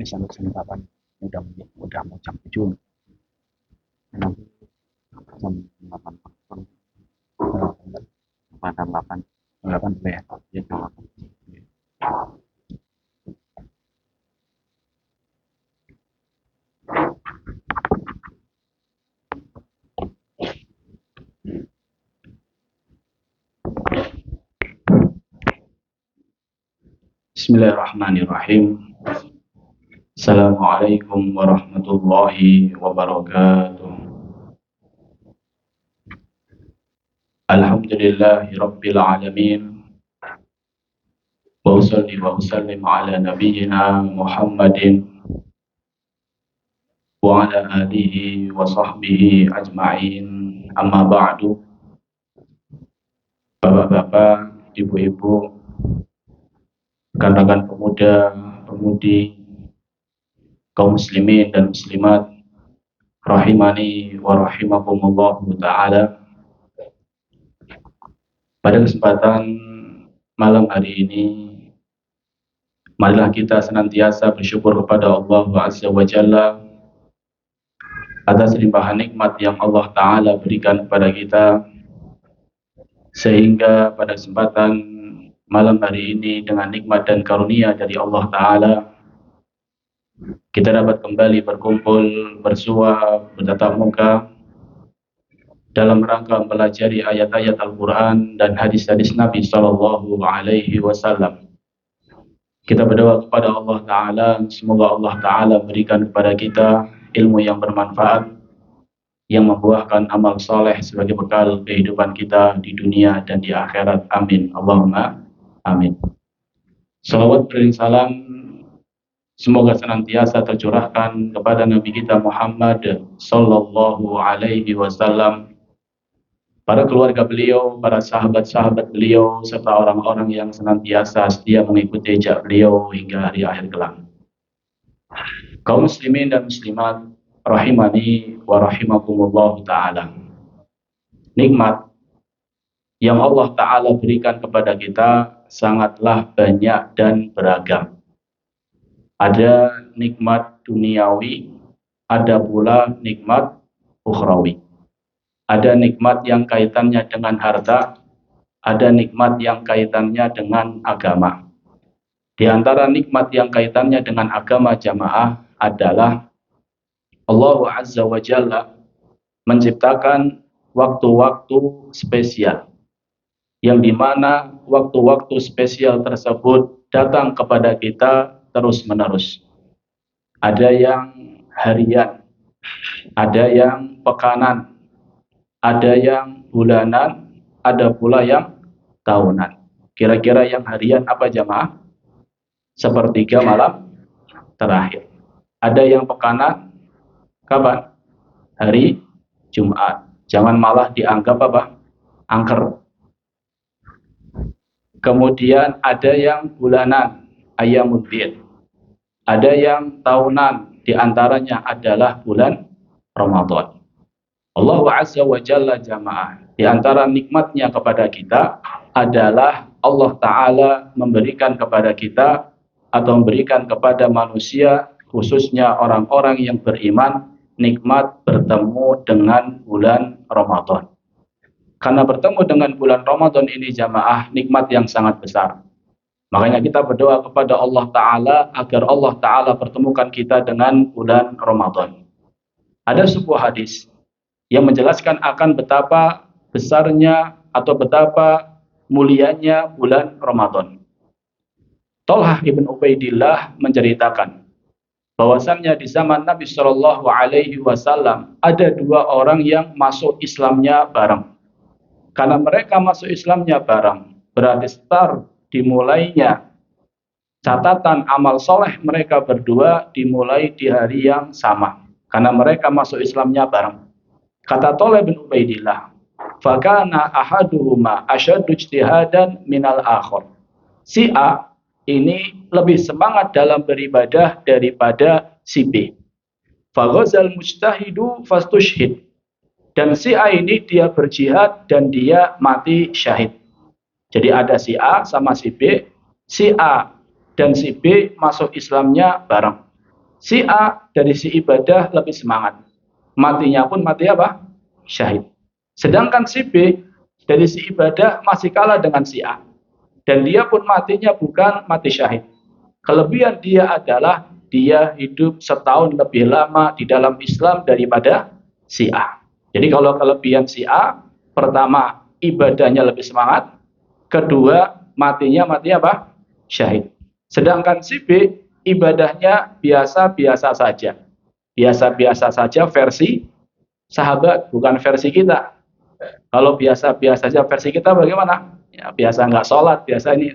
misalnya kapan udah mau jam 7, nanti jam 8 pada 8 boleh ya, jam 8. Bismillahirrahmanirrahim. Assalamualaikum warahmatullahi wabarakatuh. Alhamdulillahi rabbil alamin. Wa usalli wa usallim ala nabiyyina Muhammadin wa ala alihi wa sahbihi ajma'in. Amma ba'du. Bapak-bapak, ibu-ibu, rekan-rekan pemuda, pemudi, kaum muslimin dan muslimat, rahimani wa rahimakumullah ta'ala. Pada kesempatan malam hari ini, marilah kita senantiasa bersyukur kepada Allah Azza wa Jalla atas limpahan nikmat yang Allah Ta'ala berikan kepada kita, sehingga pada kesempatan malam hari ini dengan nikmat dan karunia dari Allah Ta'ala, kita dapat kembali berkumpul, bersua, bertatap muka dalam rangka mempelajari ayat-ayat Al-Quran dan hadis-hadis Nabi Sallallahu Alaihi Wasallam. Kita berdoa kepada Allah Ta'ala, semoga Allah Ta'ala berikan kepada kita ilmu yang bermanfaat, yang membuahkan amal soleh sebagai bekal kehidupan kita di dunia dan di akhirat. Amin. Allahumma amin. Salawat beriring salam semoga senantiasa tercurahkan kepada Nabi kita Muhammad Sallallahu Alaihi Wasallam, para keluarga beliau, para sahabat-sahabat beliau, serta orang-orang yang senantiasa setia mengikuti jejak beliau hingga hari akhir kelak. Kaum muslimin dan muslimat, rahimani wa rahimakumullah ta'ala. Nikmat yang Allah Ta'ala berikan kepada kita sangatlah banyak dan beragam. Ada nikmat duniawi, ada pula nikmat ukhrawi. Ada nikmat yang kaitannya dengan harta, ada nikmat yang kaitannya dengan agama. Di antara nikmat yang kaitannya dengan agama jamaah adalah Allah Azza wa Jalla menciptakan waktu-waktu spesial, yang dimana waktu-waktu spesial tersebut datang kepada kita terus-menerus. Ada yang harian, ada yang pekanan, ada yang bulanan, ada pula yang tahunan. Kira-kira yang harian apa jamaah? Sepertiga malam terakhir. Ada yang pekanan, kapan? Hari Jumat. Jangan malah dianggap apa? Angker. Kemudian ada yang bulanan, Ayyamul Bid. Ada yang tahunan, diantaranya adalah bulan Ramadan. Allah Azza wa Jalla jamaah, di antara nikmatnya kepada kita adalah Allah Ta'ala memberikan kepada kita atau memberikan kepada manusia, khususnya orang-orang yang beriman, nikmat bertemu dengan bulan Ramadan. Karena bertemu dengan bulan Ramadan ini jamaah, nikmat yang sangat besar. Makanya kita berdoa kepada Allah Ta'ala agar Allah Ta'ala pertemukan kita dengan bulan Ramadan. Ada sebuah hadis yang menjelaskan akan betapa besarnya atau betapa mulianya bulan Ramadan. Thalhah ibn Ubaidillah menceritakan bahwasannya di zaman Nabi Shallallahu Alaihi Wasallam ada dua orang yang masuk Islamnya bareng. Karena mereka masuk Islamnya bareng, berarti start dimulainya catatan amal soleh mereka berdua dimulai di hari yang sama. Karena mereka masuk Islamnya bareng. Kata Thalhah bin Ubaidillah, fakana ahaduhuma asyaddu ijtihadan minal akhar. Si A ini lebih semangat dalam beribadah daripada si B. Faghazal mujtahidu fastushhid. Dan si A ini dia berjihad dan dia mati syahid. Jadi ada si A sama si B. Si A dan si B masuk Islamnya bareng. Si A dari si ibadah lebih semangat. Matinya pun mati apa? Syahid. Sedangkan si B dari si ibadah masih kalah dengan si A. Dan dia pun matinya bukan mati syahid. Kelebihan dia adalah dia hidup setahun lebih lama di dalam Islam daripada si A. Jadi kalau kelebihan si A, pertama ibadahnya lebih semangat, kedua matinya mati apa? Syahid. Sedangkan si B ibadahnya biasa-biasa saja. Biasa-biasa saja versi sahabat, bukan versi kita. Kalau biasa-biasa saja versi kita bagaimana? Ya, biasa nggak sholat, biasa ini.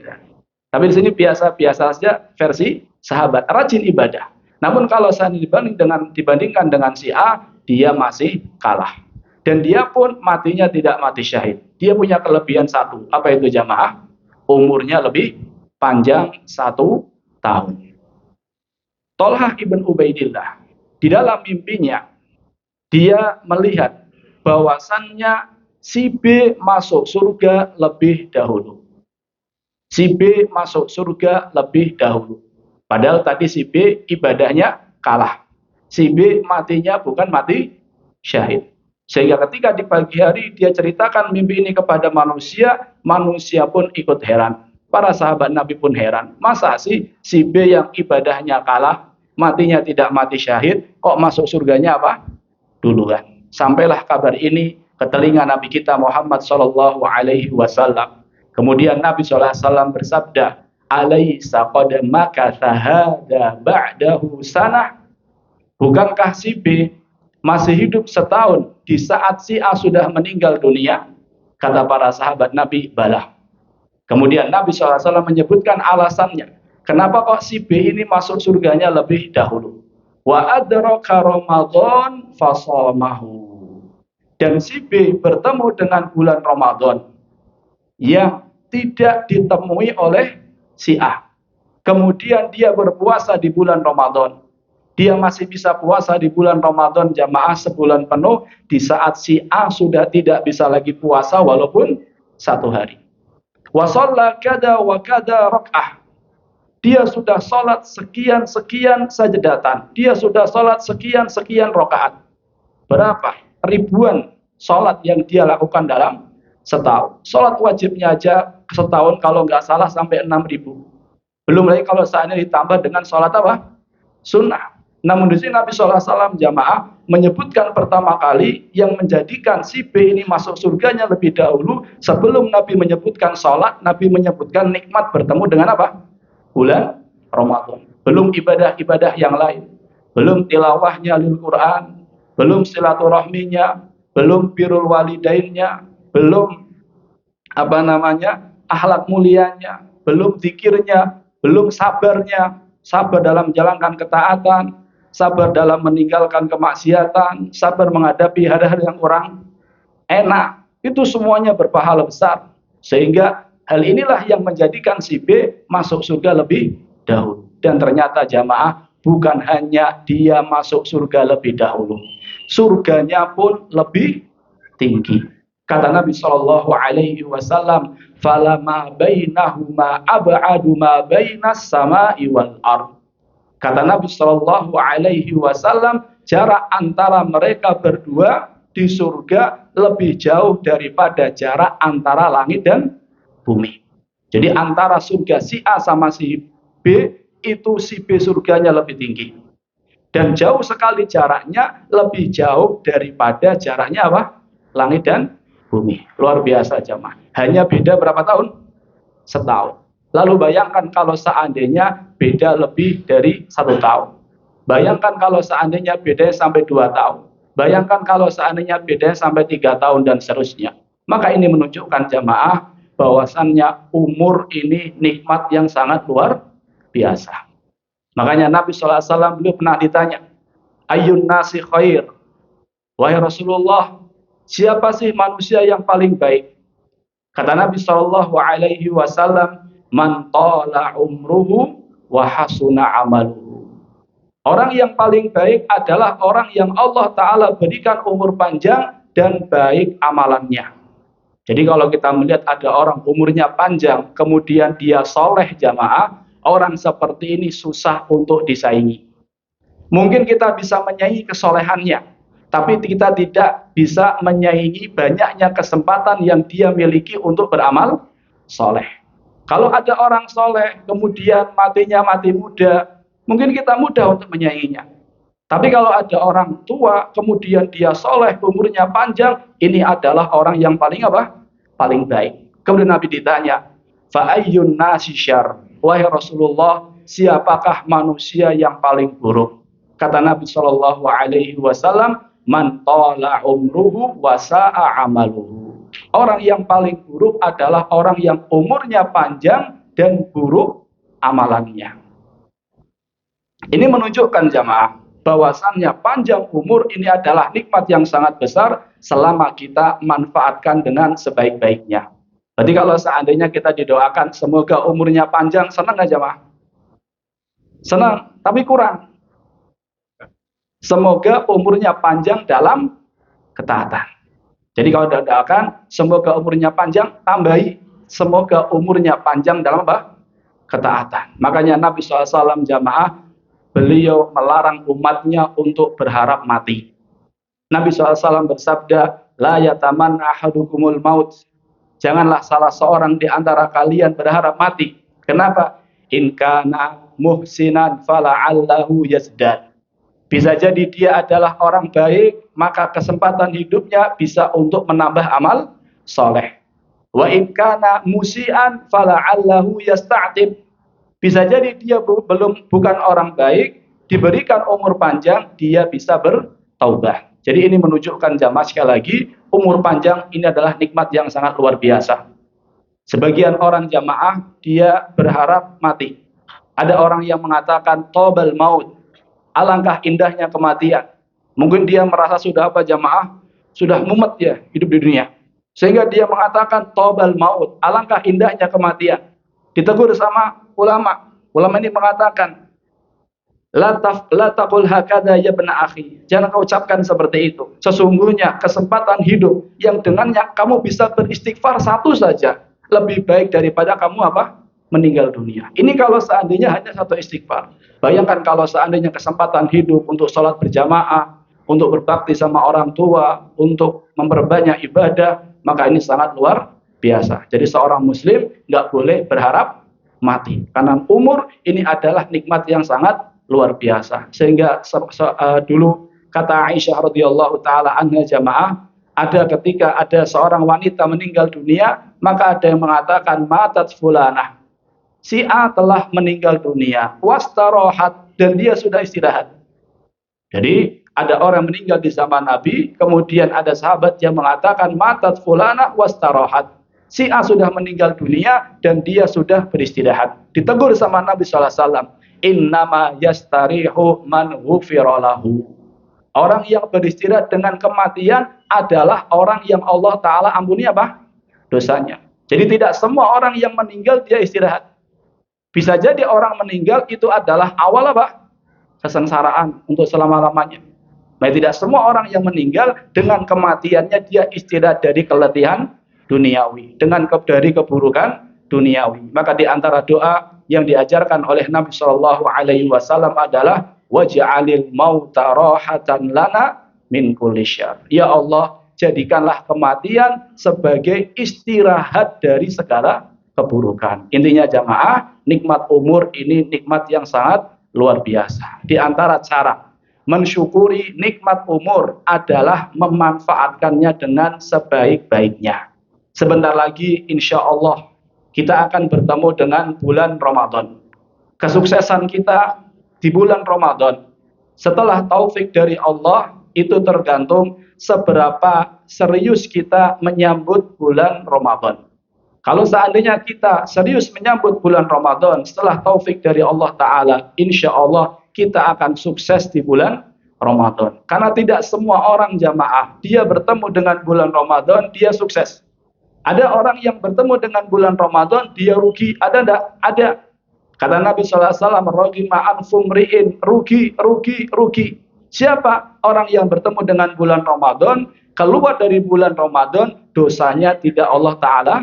Tapi di sini biasa-biasa saja versi sahabat, rajin ibadah. Namun kalau saya dibandingkan dengan si A, dia masih kalah. Dan dia pun matinya tidak mati syahid. Dia punya kelebihan satu. Apa itu jamaah? Umurnya lebih panjang 1 tahun. Tolhah ibn Ubaidillah, di dalam mimpinya, dia melihat bahwasannya si B masuk surga lebih dahulu. Si B masuk surga lebih dahulu. Padahal tadi si B ibadahnya kalah. Si B matinya bukan mati syahid. Sehingga ketika di pagi hari dia ceritakan mimpi ini kepada manusia, manusia pun ikut heran. Para sahabat Nabi pun heran. Masa sih si B yang ibadahnya kalah, matinya tidak mati syahid, kok masuk surganya apa? Duluan. Sampailah kabar ini ke telinga Nabi kita Muhammad sallallahu alaihi wasallam. Kemudian Nabi sallallahu alaihi wasallam bersabda, "Alaisa qad makatha hadza ba'dahu sanah?" Bukankah si B masih hidup setahun di saat si A sudah meninggal dunia? Kata para sahabat Nabi, "Bala." Kemudian Nabi SAW menyebutkan alasannya. Kenapa kok si B ini masuk surganya lebih dahulu? Wa adraka Ramadan fasamahu. Dan si B bertemu dengan bulan Ramadan yang tidak ditemui oleh si A. Kemudian dia berpuasa di bulan Ramadan. Dia masih bisa puasa di bulan Ramadan jamaah sebulan penuh di saat si A sudah tidak bisa lagi puasa walaupun 1 hari. Wa shalla kada wa kada rak'ah. Dia sudah sholat sekian-sekian sajadatan. Dia sudah sholat sekian-sekian rakaat. Berapa? Ribuan sholat yang dia lakukan dalam setahun. Sholat wajibnya aja setahun kalau nggak salah sampai 6.000. Belum lagi kalau saatnya ditambah dengan sholat apa? Sunnah. Namun di sini Nabi SAW jamaah menyebutkan pertama kali yang menjadikan si B ini masuk surganya lebih dahulu. Sebelum Nabi menyebutkan sholat, Nabi menyebutkan nikmat bertemu dengan apa? Bulan Ramadan. Belum ibadah-ibadah yang lain. Belum tilawahnya lil Quran. Belum silaturahminya. Belum birrul walidainnya. Belum akhlak mulianya. Belum zikirnya. Belum sabarnya. Sabar dalam menjalankan ketaatan. Sabar dalam meninggalkan kemaksiatan, sabar menghadapi hal-hal yang kurang enak. Itu semuanya berpahala besar. Sehingga hal inilah yang menjadikan si B masuk surga lebih dahulu. Dan ternyata jamaah bukan hanya dia masuk surga lebih dahulu. Surganya pun lebih tinggi. Kata Nabi Shallallahu Alaihi Wasallam, "Falama bainahuma ab'adu ma bainas sama'i wal ard." Kata Nabi Shallallahu Alaihi Wasallam, jarak antara mereka berdua di surga lebih jauh daripada jarak antara langit dan bumi. Jadi antara surga si A sama si B, itu si B surganya lebih tinggi. Dan jauh sekali jaraknya, lebih jauh daripada jaraknya apa? Langit dan bumi. Luar biasa jamaah. Hanya beda berapa tahun? Setahun. Lalu bayangkan kalau seandainya beda lebih dari 1 tahun. Bayangkan kalau seandainya beda sampai 2 tahun. Bayangkan kalau seandainya beda sampai 3 tahun dan seterusnya. Maka ini menunjukkan jamaah bahwasannya umur ini nikmat yang sangat luar biasa. Makanya Nabi SAW beliau pernah ditanya, "Ayyun nasi khair?" Wahai Rasulullah, siapa sih manusia yang paling baik? Kata Nabi SAW, "Man tala umruhu wa hasuna amaluhu." Orang yang paling baik adalah orang yang Allah Ta'ala berikan umur panjang dan baik amalannya. Jadi kalau kita melihat ada orang umurnya panjang, kemudian dia soleh jamaah, orang seperti ini susah untuk disaingi. Mungkin kita bisa menyaingi kesolehannya, tapi kita tidak bisa menyaingi banyaknya kesempatan yang dia miliki untuk beramal soleh. Kalau ada orang soleh, kemudian matinya mati muda, mungkin kita mudah untuk menyainginya. Tapi kalau ada orang tua, kemudian dia soleh, umurnya panjang, ini adalah orang yang paling apa? Paling baik. Kemudian Nabi ditanya, fa'ayyun nasi syar? Wahai Rasulullah, siapakah manusia yang paling buruk? Kata Nabi Shallallahu Alaihi Wasallam, man tala umruhu wasa'a amaluhu. Orang yang paling buruk adalah orang yang umurnya panjang dan buruk amalannya. Ini menunjukkan jamaah bahwasannya panjang umur ini adalah nikmat yang sangat besar selama kita manfaatkan dengan sebaik-baiknya. Berarti kalau seandainya kita didoakan semoga umurnya panjang, senang nggak jamaah? Senang, tapi kurang. Semoga umurnya panjang dalam ketaatan. Jadi kalau doakan semoga umurnya panjang, tambahi semoga umurnya panjang dalam apa? Ketaatan. Makanya Nabi SAW jamaah, beliau melarang umatnya untuk berharap mati. Nabi SAW bersabda, la yataman ahadukumul maut. Janganlah salah seorang di antara kalian berharap mati. Kenapa? In kana muhsinan fala'allahu yazdad. Bisa jadi dia adalah orang baik, maka kesempatan hidupnya bisa untuk menambah amal soleh. Wa in kana musian fala'allahu yasta'tib. Bisa jadi dia bukan orang baik, diberikan umur panjang, dia bisa bertaubat. Jadi ini menunjukkan jamaah sekali lagi, umur panjang ini adalah nikmat yang sangat luar biasa. Sebagian orang jamaah, dia berharap mati. Ada orang yang mengatakan, tobal maut. Alangkah indahnya kematian. Mungkin dia merasa sudah apa jamaah? Sudah mumet ya hidup di dunia. Sehingga dia mengatakan, tobal maut. Alangkah indahnya kematian. Ditegur sama ulama. Ulama ini mengatakan, la taqul hakadha ya ibna akhi. Jangan kau ucapkan seperti itu. Sesungguhnya kesempatan hidup yang dengannya kamu bisa beristighfar satu saja lebih baik daripada kamu apa? Meninggal dunia. Ini kalau seandainya hanya satu istighfar. Bayangkan kalau seandainya kesempatan hidup untuk sholat berjamaah, untuk berbakti sama orang tua, untuk memperbanyak ibadah, maka ini sangat luar biasa. Jadi seorang muslim nggak boleh berharap mati. Karena umur ini adalah nikmat yang sangat luar biasa. Sehingga dulu kata Aisyah radhiyallahu taala anha jamaah, ada ketika ada seorang wanita meninggal dunia, maka ada yang mengatakan matat fulanah. Si A telah meninggal dunia, wastarohat, dan dia sudah istirahat. Jadi ada orang meninggal di zaman Nabi, kemudian ada sahabat yang mengatakan matat fulana wastarohat. Si A sudah meninggal dunia dan dia sudah beristirahat. Ditegur sama Nabi SAW. Innama yastarihu man ghufiralahu. Orang yang beristirahat dengan kematian adalah orang yang Allah Ta'ala ampuni apa? Dosanya. Jadi tidak semua orang yang meninggal dia istirahat. Bisa jadi orang meninggal itu adalah awal apa? Kesengsaraan untuk selama-lamanya. Nah, tidak semua orang yang meninggal dengan kematiannya dia istirahat dari keletihan duniawi, dari keburukan duniawi. Maka di antara doa yang diajarkan oleh Nabi Shallallahu Alaihi Wasallam adalah waj'alil mauta rahatan lana min kulli syarr. Ya Allah, jadikanlah kematian sebagai istirahat dari segala keburukan. Intinya jamaah, nikmat umur ini nikmat yang sangat luar biasa. Di antara cara mensyukuri nikmat umur adalah memanfaatkannya dengan sebaik-baiknya. Sebentar lagi insya Allah kita akan bertemu dengan bulan Ramadan. Kesuksesan kita di bulan Ramadan setelah taufik dari Allah itu tergantung seberapa serius kita menyambut bulan Ramadan. Kalau seandainya kita serius menyambut bulan Ramadan setelah taufik dari Allah Ta'ala, insya Allah kita akan sukses di bulan Ramadan. Karena tidak semua orang jamaah, dia bertemu dengan bulan Ramadan, dia sukses. Ada orang yang bertemu dengan bulan Ramadan, dia rugi. Ada enggak? Ada. Kata Nabi SAW, rugi. Siapa orang yang bertemu dengan bulan Ramadan, keluar dari bulan Ramadan, dosanya tidak Allah Ta'ala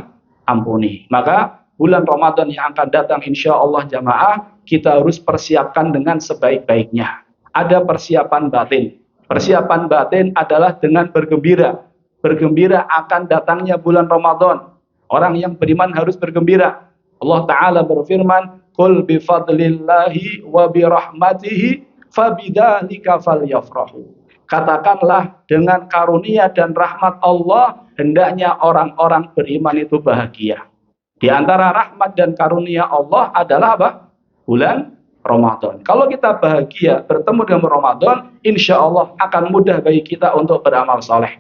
ampuni. Maka bulan Ramadan yang akan datang insya Allah jamaah kita harus persiapkan dengan sebaik-baiknya. ada persiapan batin. Persiapan batin adalah dengan bergembira. Bergembira akan datangnya bulan Ramadan. Orang yang beriman harus bergembira. Allah Ta'ala berfirman, "Qul bifadlillahi wa birahmatihi fabidzalika falyafrahu." Katakanlah, dengan karunia dan rahmat Allah, hendaknya orang-orang beriman itu bahagia. Di antara rahmat dan karunia Allah adalah apa? Bulan Ramadan. Kalau kita bahagia bertemu dengan Ramadan, insya Allah akan mudah bagi kita untuk beramal soleh.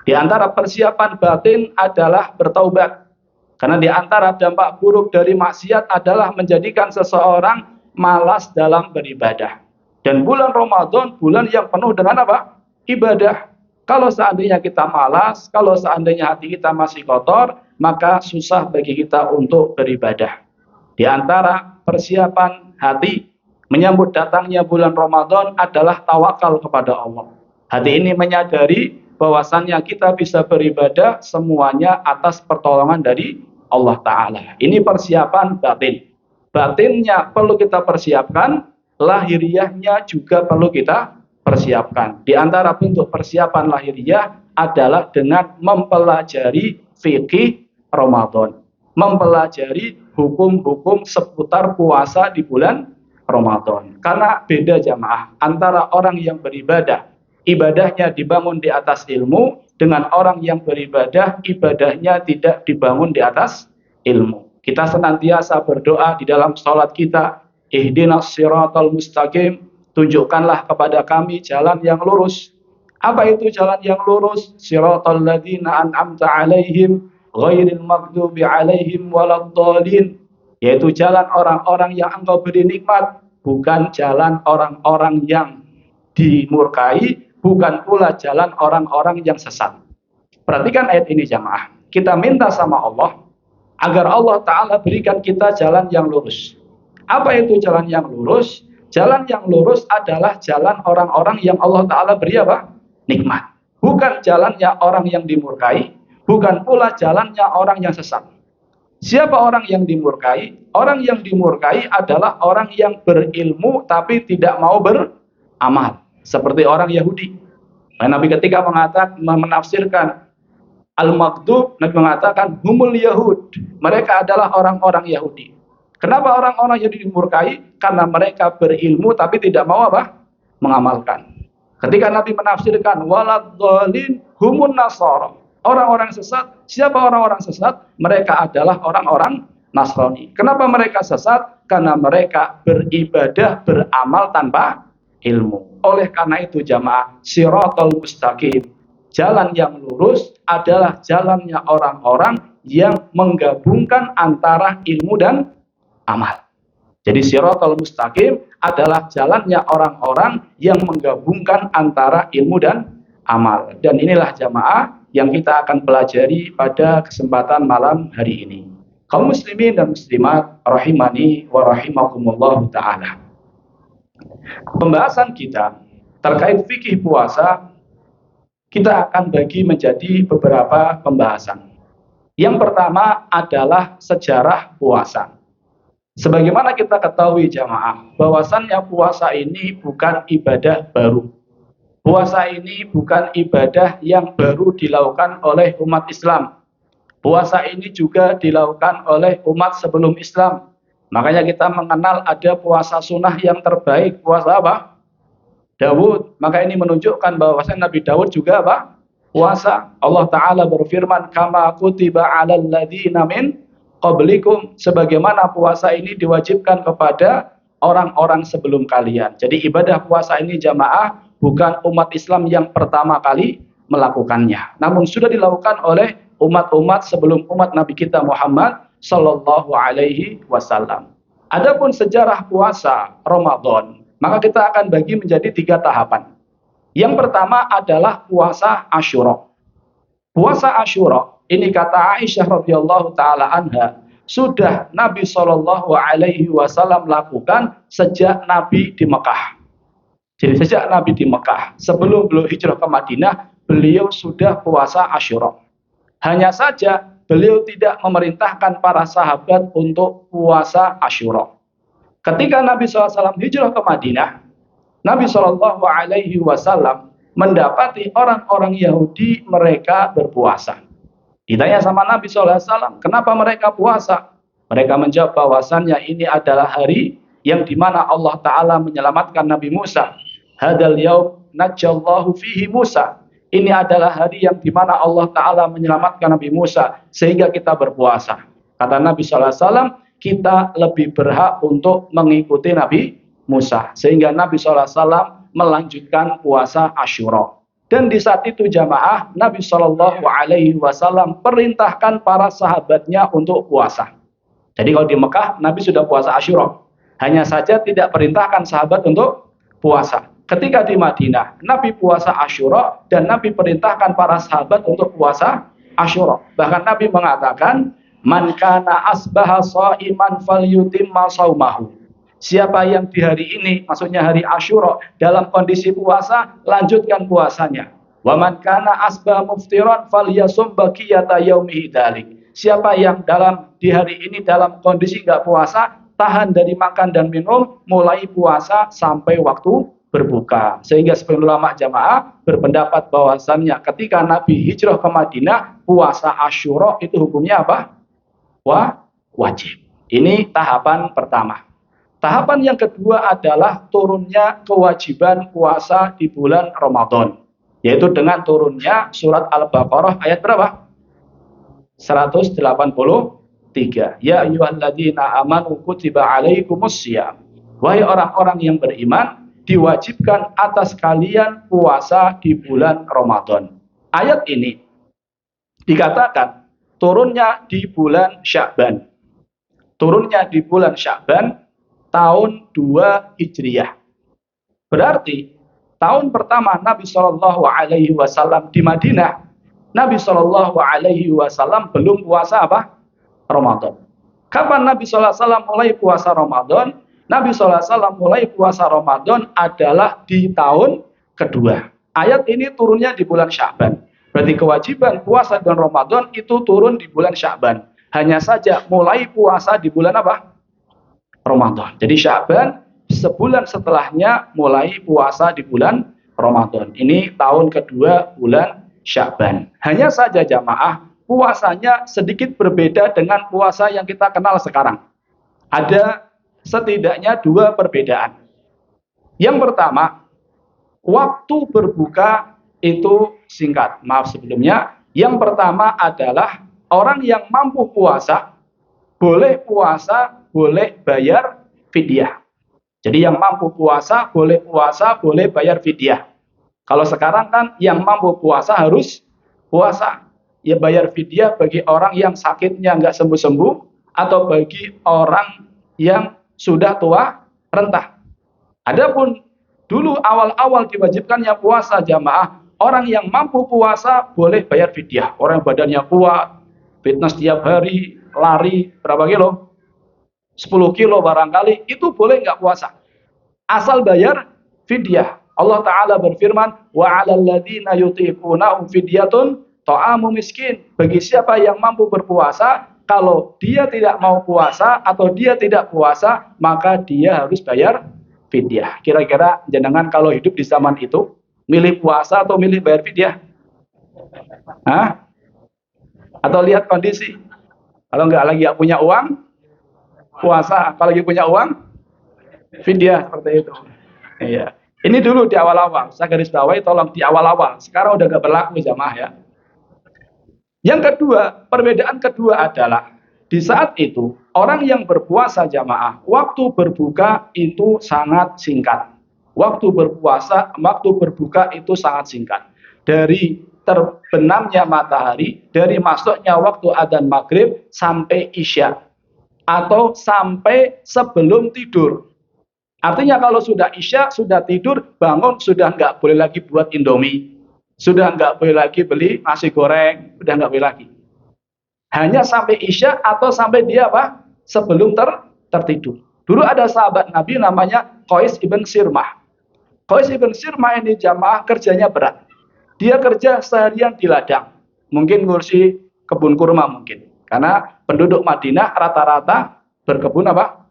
Di antara persiapan batin adalah bertaubat. Karena di antara dampak buruk dari maksiat adalah menjadikan seseorang malas dalam beribadah. Dan bulan Ramadan, bulan yang penuh dengan apa? Ibadah. Kalau seandainya kita malas, kalau seandainya hati kita masih kotor, maka susah bagi kita untuk beribadah. Di antara persiapan hati menyambut datangnya bulan Ramadan adalah tawakal kepada Allah. Hati ini menyadari bahwasannya kita bisa beribadah semuanya atas pertolongan dari Allah Ta'ala. Ini persiapan batin. Batinnya perlu kita persiapkan, lahiriahnya juga perlu kita persiapkan. Di antara bentuk persiapan lahiriah adalah dengan mempelajari fikih Ramadan. Mempelajari hukum-hukum seputar puasa di bulan Ramadan. Karena beda jamaah antara orang yang beribadah, ibadahnya dibangun di atas ilmu, dengan orang yang beribadah, ibadahnya tidak dibangun di atas ilmu. Kita senantiasa berdoa di dalam sholat kita, ihdinas siratal mustaqim, tunjukkanlah kepada kami jalan yang lurus. Apa itu jalan yang lurus? Siratal ladzina an'amta alaihim ghairil maghdubi alaihim waladdallin. Yaitu jalan orang-orang yang engkau beri nikmat, bukan jalan orang-orang yang dimurkai, bukan pula jalan orang-orang yang sesat. Perhatikan ayat ini jamaah. Kita minta sama Allah agar Allah Ta'ala berikan kita jalan yang lurus. Apa itu jalan yang lurus? Jalan yang lurus adalah jalan orang-orang yang Allah Ta'ala beri apa? Nikmat. Bukan jalannya orang yang dimurkai, bukan pula jalannya orang yang sesat. Siapa orang yang dimurkai? Orang yang dimurkai adalah orang yang berilmu tapi tidak mau beramal. Seperti orang Yahudi. Nabi ketika menafsirkan Al-Maghdub, Nabi mengatakan humul Yahud. Mereka adalah orang-orang Yahudi. Kenapa orang-orang Yahudi dimurkai? Karena mereka berilmu tapi tidak mau apa? Mengamalkan. Ketika Nabi menafsirkan waladdallin humun Nasara. Orang-orang sesat, siapa orang-orang sesat? Mereka adalah orang-orang Nasrani. Kenapa mereka sesat? Karena mereka beribadah, beramal tanpa ilmu. Oleh karena itu jamaah, siratal mustaqim, jalan yang lurus adalah jalannya orang-orang yang menggabungkan antara ilmu dan amal. Jadi siratal mustaqim adalah jalannya orang-orang yang menggabungkan antara ilmu dan amal. Dan inilah jamaah yang kita akan pelajari pada kesempatan malam hari ini. Kaum muslimin dan muslimat rahimani wa rahimakumullah ta'ala. Pembahasan kita terkait fikih puasa kita akan bagi menjadi beberapa pembahasan. Yang pertama adalah sejarah puasa. Sebagaimana kita ketahui jamaah, bahwasannya puasa ini bukan ibadah baru. Puasa ini bukan ibadah yang baru dilakukan oleh umat Islam. Puasa ini juga dilakukan oleh umat sebelum Islam. Makanya kita mengenal ada puasa sunnah yang terbaik. Puasa apa? Daud. Maka ini menunjukkan bahwasanya Nabi Daud juga apa? Puasa. Allah Ta'ala berfirman, kama kutiba 'alal ladzina min qablikum. Sebagaimana puasa ini diwajibkan kepada orang-orang sebelum kalian. Jadi ibadah puasa ini jamaah bukan umat Islam yang pertama kali melakukannya. Namun sudah dilakukan oleh umat-umat sebelum umat Nabi kita Muhammad Sallallahu Alaihi Wasallam. Adapun sejarah puasa Ramadan, maka kita akan bagi menjadi 3 tahapan. Yang pertama adalah puasa Asyura. Puasa Asyura, ini kata Aisyah radhiyallahu taala anha, sudah Nabi Sallallahu Alaihi Wasallam lakukan sejak Nabi di Mekah. Jadi sejak Nabi di Mekah, sebelum beliau hijrah ke Madinah, beliau sudah puasa Asyura. Hanya saja beliau tidak memerintahkan para sahabat untuk puasa Asyura. Ketika Nabi SAW hijrah ke Madinah, Nabi Shallallahu Alaihi Wasallam mendapati orang-orang Yahudi mereka berpuasa. Ditanya sama Nabi Shallallahu Alaihi Wasallam, kenapa mereka puasa? Mereka menjawab bahwasannya ini adalah hari yang dimana Allah Ta'ala menyelamatkan Nabi Musa. Hadal yaum najjallahu fihi Musa. Ini adalah hari yang dimana Allah Ta'ala menyelamatkan Nabi Musa sehingga kita berpuasa. Kata Nabi Shallallahu Alaihi Wasallam, kita lebih berhak untuk mengikuti Nabi Musa. Sehingga Nabi Shallallahu Alaihi Wasallam melanjutkan puasa Asyura. Dan di saat itu jamaah, Nabi Shallallahu Alaihi Wasallam perintahkan para sahabatnya untuk puasa. Jadi kalau di Mekah, Nabi sudah puasa Asyura. Hanya saja tidak perintahkan sahabat untuk puasa. Ketika di Madinah, Nabi puasa Asyura dan Nabi perintahkan para sahabat untuk puasa Asyura. Bahkan Nabi mengatakan, "Man kana asbaha shaiman falyutimma shaumahu." Siapa yang di hari ini, maksudnya hari Asyura, dalam kondisi puasa, lanjutkan puasanya. Wa man kana asbaha muftiran falyasum baqiyata yaumihi dzalik. Siapa yang di hari ini dalam kondisi enggak puasa, tahan dari makan dan minum, mulai puasa sampai waktu berbuka. Sehingga sebagian ulama jamaah berpendapat bahwasannya ketika Nabi hijrah ke Madinah, puasa Asyura itu hukumnya apa? Wajib. Ini tahapan pertama. Tahapan yang kedua adalah turunnya kewajiban puasa di bulan Ramadan. Yaitu dengan turunnya surat Al-Baqarah ayat berapa? 183. Ya ayyuhalladzina amanu kutiba alaikumussyam. Wahai orang-orang yang beriman, diwajibkan atas kalian puasa di bulan Ramadan. Ayat ini dikatakan turunnya di bulan Sya'ban. Turunnya di bulan Sya'ban tahun 2 Hijriah. Berarti tahun pertama Nabi Shallallahu Alaihi Wasallam di Madinah, Nabi Shallallahu Alaihi Wasallam belum puasa apa? Ramadan. Kapan Nabi Shallallahu Alaihi Wasallam mulai puasa Ramadan? Nabi Shallallahu Alaihi Wasallam mulai puasa Ramadan adalah di tahun kedua. Ayat ini turunnya di bulan Sya'ban. Berarti kewajiban puasa dan Ramadan itu turun di bulan Sya'ban. Hanya saja mulai puasa di bulan apa? Ramadan. Jadi Sya'ban sebulan setelahnya mulai puasa di bulan Ramadan. Ini tahun kedua bulan Sya'ban. Hanya saja jamaah puasanya sedikit berbeda dengan puasa yang kita kenal sekarang. Ada setidaknya 2 perbedaan. Yang pertama, waktu berbuka itu singkat. Maaf sebelumnya. Yang pertama adalah orang yang mampu puasa boleh puasa, boleh bayar fidyah. Jadi yang mampu puasa, boleh bayar fidyah. Kalau sekarang kan yang mampu puasa harus puasa. Ya bayar fidyah bagi orang yang sakitnya nggak sembuh-sembuh atau bagi orang yang sudah tua renta. Adapun dulu awal-awal diwajibkannya puasa jamaah, orang yang mampu puasa boleh bayar fidyah. Orang yang badannya kuat, fitness tiap hari, lari berapa kilo? 10 kilo barangkali, itu boleh nggak puasa. Asal bayar fidyah. Allah Ta'ala berfirman, وَعَلَى الَّذِينَ يُطِيقُونَهُ فِدْيَةٌ طَعَامُ miskin. Bagi siapa yang mampu berpuasa, kalau dia tidak mau puasa atau dia tidak puasa, maka dia harus bayar fidyah. Kira-kira jenengan kalau hidup di zaman itu, milih puasa atau milih bayar fidyah? Hah? Atau lihat kondisi? Kalau lagi nggak punya uang, puasa. Kalau lagi punya uang, fidyah seperti itu. Iya. Ini dulu di awal-awal. Saya garis bawahi tolong di awal-awal. Sekarang udah nggak berlaku jamaah ya. Yang kedua, perbedaan kedua adalah di saat itu orang yang berpuasa jamaah, waktu berbuka itu sangat singkat. Waktu berbuka itu sangat singkat. Dari terbenamnya matahari, dari masuknya waktu adzan maghrib sampai isya, atau sampai sebelum tidur. Artinya kalau sudah isya, sudah tidur, bangun, sudah nggak boleh lagi buat Indomie. Sudah nggak boleh lagi beli nasi goreng, sudah nggak boleh lagi. Hanya sampai isya atau sampai dia apa? Sebelum tertidur. Dulu ada sahabat Nabi namanya Qais ibn Sirmah. Qais ibn Sirmah ini jamaah kerjanya berat. Dia kerja seharian di ladang. Mungkin ngurusi kebun kurma mungkin. Karena penduduk Madinah rata-rata berkebun apa?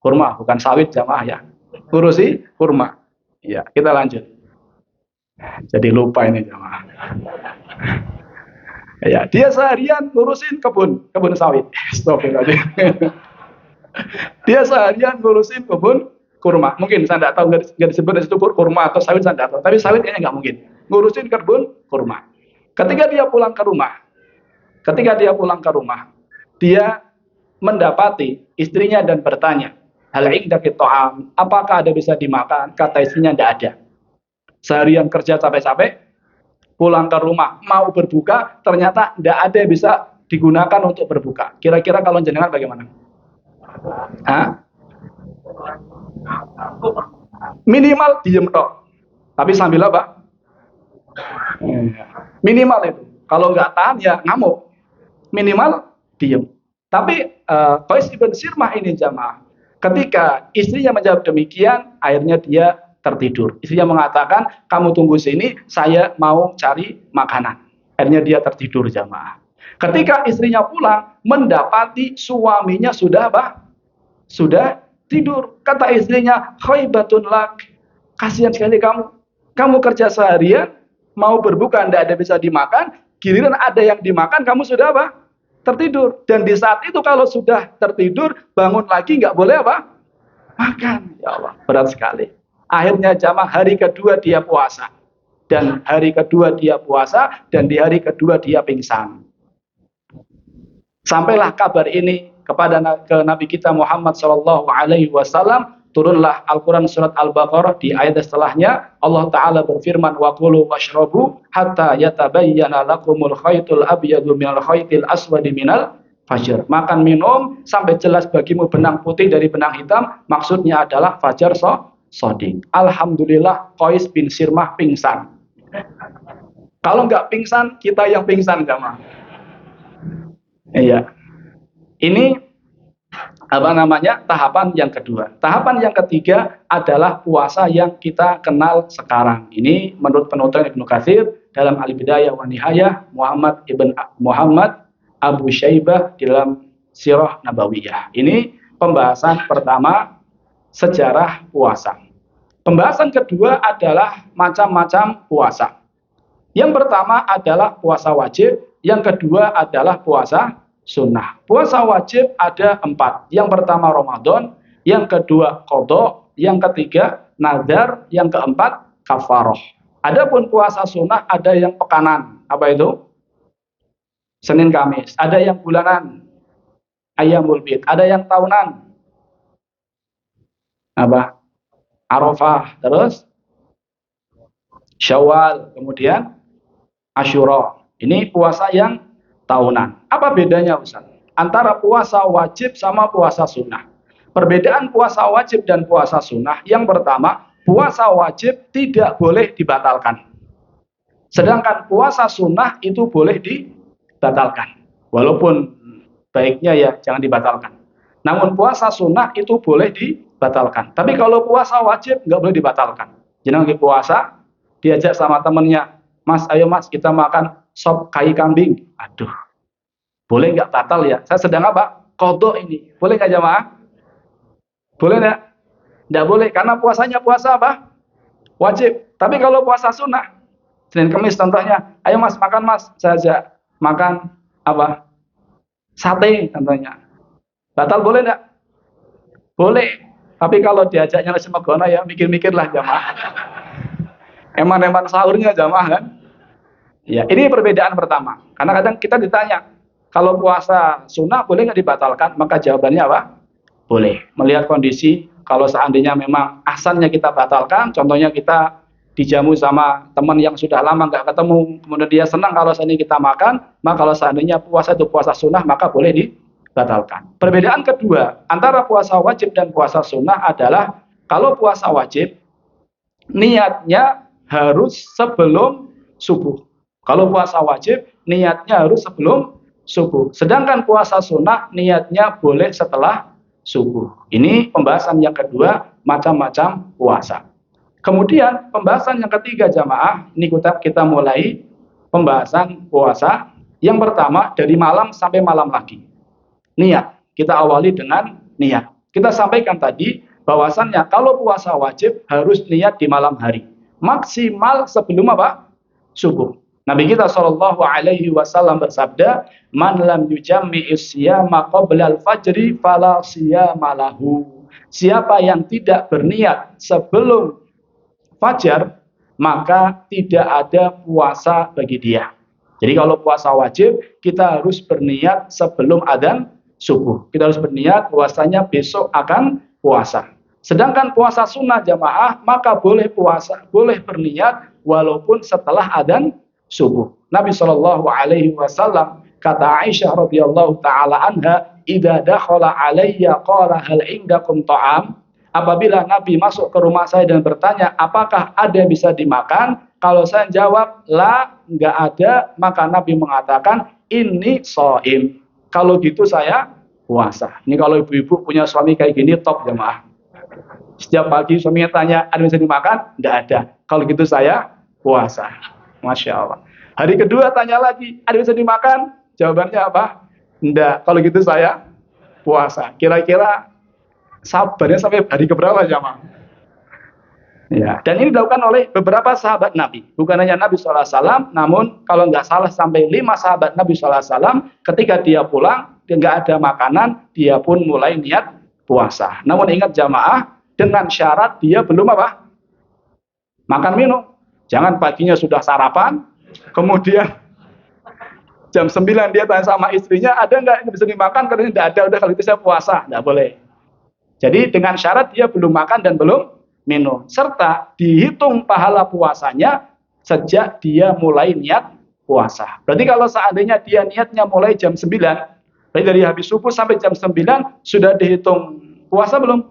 Kurma, bukan sawit jamaah ya. Ngurusi kurma. Ya, kita lanjut. Jadi lupa ini jemaah. Ya, dia seharian ngurusin kebun sawit. Astagfirullahaladzim. Dia seharian ngurusin kebun kurma. Mungkin saya tidak tahu, nggak disebut di situ kurma atau sawit, saya tidak tahu. Tapi sawit kayaknya nggak mungkin. Ngurusin kebun kurma. Ketika dia pulang ke rumah, dia mendapati istrinya dan bertanya, hal indaki ta'am, apakah ada bisa dimakan? Kata istrinya tidak ada. Seharian kerja capek-capek, pulang ke rumah mau berbuka, ternyata tidak ada yang bisa digunakan untuk berbuka. Kira-kira kalau jenengan bagaimana? Hah? Minimal diem tok. Tapi sambil apa? Minimal itu. Kalau nggak tahan ya ngamuk. Minimal diem. Tapi Qais ibn Sirmah ini jamaah, ketika istrinya menjawab demikian, akhirnya dia tertidur. Istrinya mengatakan, kamu tunggu sini, saya mau cari makanan. Akhirnya dia tertidur jamaah. Ketika istrinya pulang, mendapati suaminya sudah tidur. Kata istrinya, khaibatun lak, kasihan sekali kamu. Kamu kerja seharian, mau berbuka, tidak ada bisa dimakan, giliran ada yang dimakan, kamu sudah tertidur. Dan di saat itu kalau sudah tertidur, bangun lagi nggak boleh makan. Ya Allah, berat sekali. Akhirnya jamaah hari kedua dia puasa. Dan hari kedua dia puasa, dan di hari kedua dia pingsan. Sampailah kabar ini ke Nabi kita Muhammad SAW. Turunlah Al-Quran surat Al-Baqarah, di ayat setelahnya Allah Ta'ala berfirman, wa kulu washrabu hatta yatabayyana lakumul khaytul abyadu minal khaytil aswadi minal fajr. Makan minum sampai jelas bagimu benang putih dari benang hitam, maksudnya adalah fajar shadiq. Alhamdulillah Qais bin Sirmah pingsan. Kalau nggak pingsan, kita yang pingsan jamaah. Iya. Ini tahapan yang kedua. Tahapan yang ketiga adalah puasa yang kita kenal sekarang. Ini menurut penuturan Ibnu Katsir dalam Al-Bidayah wa Nihayah, Muhammad Abu Syaibah dalam Sirah Nabawiyah. Ini pembahasan pertama, sejarah puasa. Pembahasan kedua adalah macam-macam puasa. Yang pertama adalah puasa wajib, yang kedua adalah puasa sunnah. Puasa wajib ada 4. Yang pertama Ramadan, yang kedua qadha, yang ketiga nazar, yang keempat kafarah. Adapun puasa sunnah ada yang pekanan. Apa itu? Senin Kamis. Ada yang bulanan, Ayyamul Bid. Ada yang tahunan, apa? Arafah. Terus Syawal, kemudian Asyura. Ini puasa yang tahunan. Apa bedanya Ustaz? Antara puasa wajib sama puasa sunnah. Perbedaan puasa wajib dan puasa sunnah. Yang pertama, puasa wajib tidak boleh dibatalkan. Sedangkan puasa sunnah itu boleh dibatalkan. Walaupun baiknya ya jangan dibatalkan. Namun puasa sunnah itu boleh dibatalkan. Tapi kalau puasa wajib nggak boleh dibatalkan. Jadi lagi puasa, diajak sama temennya, Mas, ayo Mas kita makan sop kai kambing. Aduh, boleh nggak batal ya? Saya sedang apa? Qadha ini. Boleh nggak jamaah? Boleh nggak? Nggak boleh, karena puasanya puasa apa? Wajib. Tapi kalau puasa sunnah, Senin Kamis contohnya, ayo Mas makan Mas, saya ajak makan apa? Sate contohnya. Batal boleh nggak? Boleh. Tapi kalau diajaknya nasi megono ya mikir-mikirlah jamaah. Eman-eman sahurnya jamaah kan? Ya, ini perbedaan pertama. Karena kadang kita ditanya, kalau puasa sunnah boleh nggak dibatalkan? Maka jawabannya apa? Boleh. Melihat kondisi, kalau seandainya memang asalnya kita batalkan, contohnya kita dijamu sama teman yang sudah lama nggak ketemu, kemudian dia senang kalau seandainya kita makan, maka kalau seandainya puasa itu puasa sunnah, maka boleh dibatalkan. Perbedaan kedua antara puasa wajib dan puasa sunnah adalah kalau puasa wajib, niatnya harus sebelum subuh. Kalau puasa wajib, niatnya harus sebelum subuh. Sedangkan puasa sunnah, niatnya boleh setelah subuh. Ini pembahasan yang kedua, macam-macam puasa. Kemudian pembahasan yang ketiga jamaah, ini kita mulai pembahasan puasa. Yang pertama dari malam sampai malam lagi. Niat, kita awali dengan niat. Kita sampaikan tadi, bahwasannya kalau puasa wajib harus niat di malam hari, maksimal sebelum apa? Subuh. Nabi kita Shallallahu Alaihi Wasallam bersabda, "Man lam yujammi isyama qabla al-fajri fala siyama lahu." Siapa yang tidak berniat sebelum fajar, maka tidak ada puasa bagi dia. Jadi kalau puasa wajib, kita harus berniat sebelum adzan subuh. Kita harus berniat puasanya besok akan puasa. Sedangkan puasa sunnah jamaah, maka boleh berniat walaupun setelah adzan subuh. Nabi Shallallahu Alaihi Wasallam kata Aisyah radhiyallahu taala anha, "Idza dakhala alayya qala hal indakum ta'am." Apabila Nabi masuk ke rumah saya dan bertanya, apakah ada yang bisa dimakan? Kalau saya jawab, la, enggak ada, maka Nabi mengatakan, ini shaim. Kalau gitu saya puasa. Ini kalau ibu-ibu punya suami kayak gini, top jemaah. Setiap pagi suaminya tanya, ada yang bisa dimakan? Enggak ada. Kalau gitu saya puasa. Masya Allah. Hari kedua tanya lagi, ada yang bisa dimakan? Jawabannya apa? Enggak. Kalau gitu saya puasa. Kira-kira sabarnya sampai hari keberapa jamaah? Ya, dan ini dilakukan oleh beberapa sahabat Nabi. Bukan hanya Nabi SAW, namun kalau nggak salah sampai 5 sahabat Nabi SAW, ketika dia pulang, dia nggak ada makanan, dia pun mulai niat puasa. Namun ingat jamaah, dengan syarat dia belum apa? Makan minum. Jangan paginya sudah sarapan, kemudian jam 9 dia tanya sama istrinya, ada nggak yang bisa dimakan? Karena tidak ada, udah kalau itu saya puasa. Nggak boleh. Jadi dengan syarat dia belum makan dan belum minum. Serta dihitung pahala puasanya sejak dia mulai niat puasa. Berarti kalau seandainya dia niatnya mulai jam 9, berarti dari habis subuh sampai jam 9 sudah dihitung puasa belum?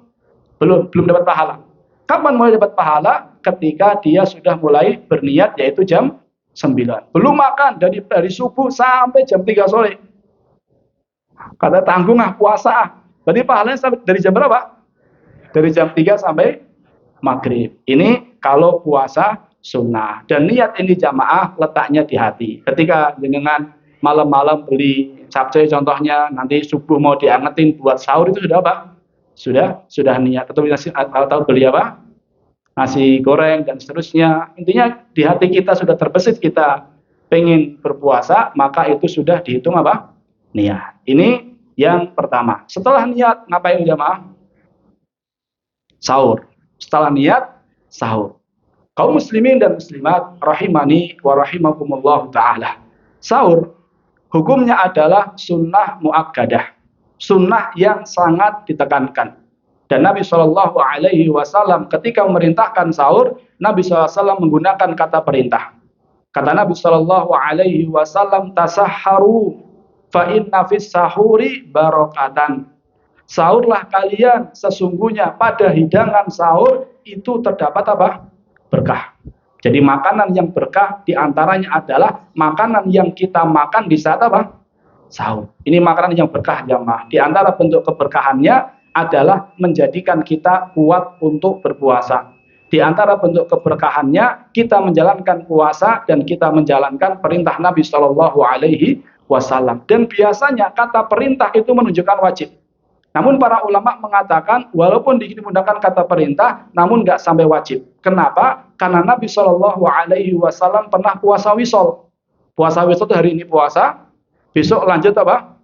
Belum dapat pahala. Kapan mulai dapat pahala? Ketika dia sudah mulai berniat yaitu jam 9. Belum makan dari subuh sampai jam 3 sore. Kata tanggung puasa. Berarti pahalanya dari jam berapa? Dari jam 3 sampai maghrib. Ini kalau puasa sunnah. Dan niat ini jamaah letaknya di hati. Ketika dengan malam-malam beli capcay contohnya, nanti subuh mau diangetin buat sahur, itu sudah apa? Sudah niat. Atau beli apa? Nasi goreng dan seterusnya. Intinya di hati kita sudah terbesit kita pengen berpuasa, maka itu sudah dihitung apa? Niat. Ini yang pertama. Setelah niat, ngapain jamaah? Sahur. Setelah niat, sahur. Kaum muslimin dan muslimat rahimani wa rahimakumullah ta'ala. Sahur hukumnya adalah sunnah muakkadah. Sunnah yang sangat ditekankan. Dan Nabi Shallallahu Alaihi Wasallam ketika memerintahkan sahur, Nabi SAW menggunakan kata perintah. Kata Nabi Shallallahu Alaihi Wasallam, tasahharu fa inna fis sahuri barokatan. Sahurlah kalian, sesungguhnya pada hidangan sahur itu terdapat apa? Berkah. Jadi makanan yang berkah diantaranya adalah makanan yang kita makan di saat apa? Sahur. Ini makanan yang berkah jamaah. Di antara bentuk keberkahannya adalah menjadikan kita kuat untuk berpuasa. Di antara bentuk keberkahannya kita menjalankan puasa dan kita menjalankan perintah Nabi Shallallahu Alaihi Wasallam. Dan biasanya kata perintah itu menunjukkan wajib. Namun para ulama mengatakan walaupun digunakan kata perintah, namun nggak sampai wajib. Kenapa? Karena Nabi Shallallahu Alaihi Wasallam pernah puasa wisol. Puasa wisol itu hari ini puasa, besok lanjut apa?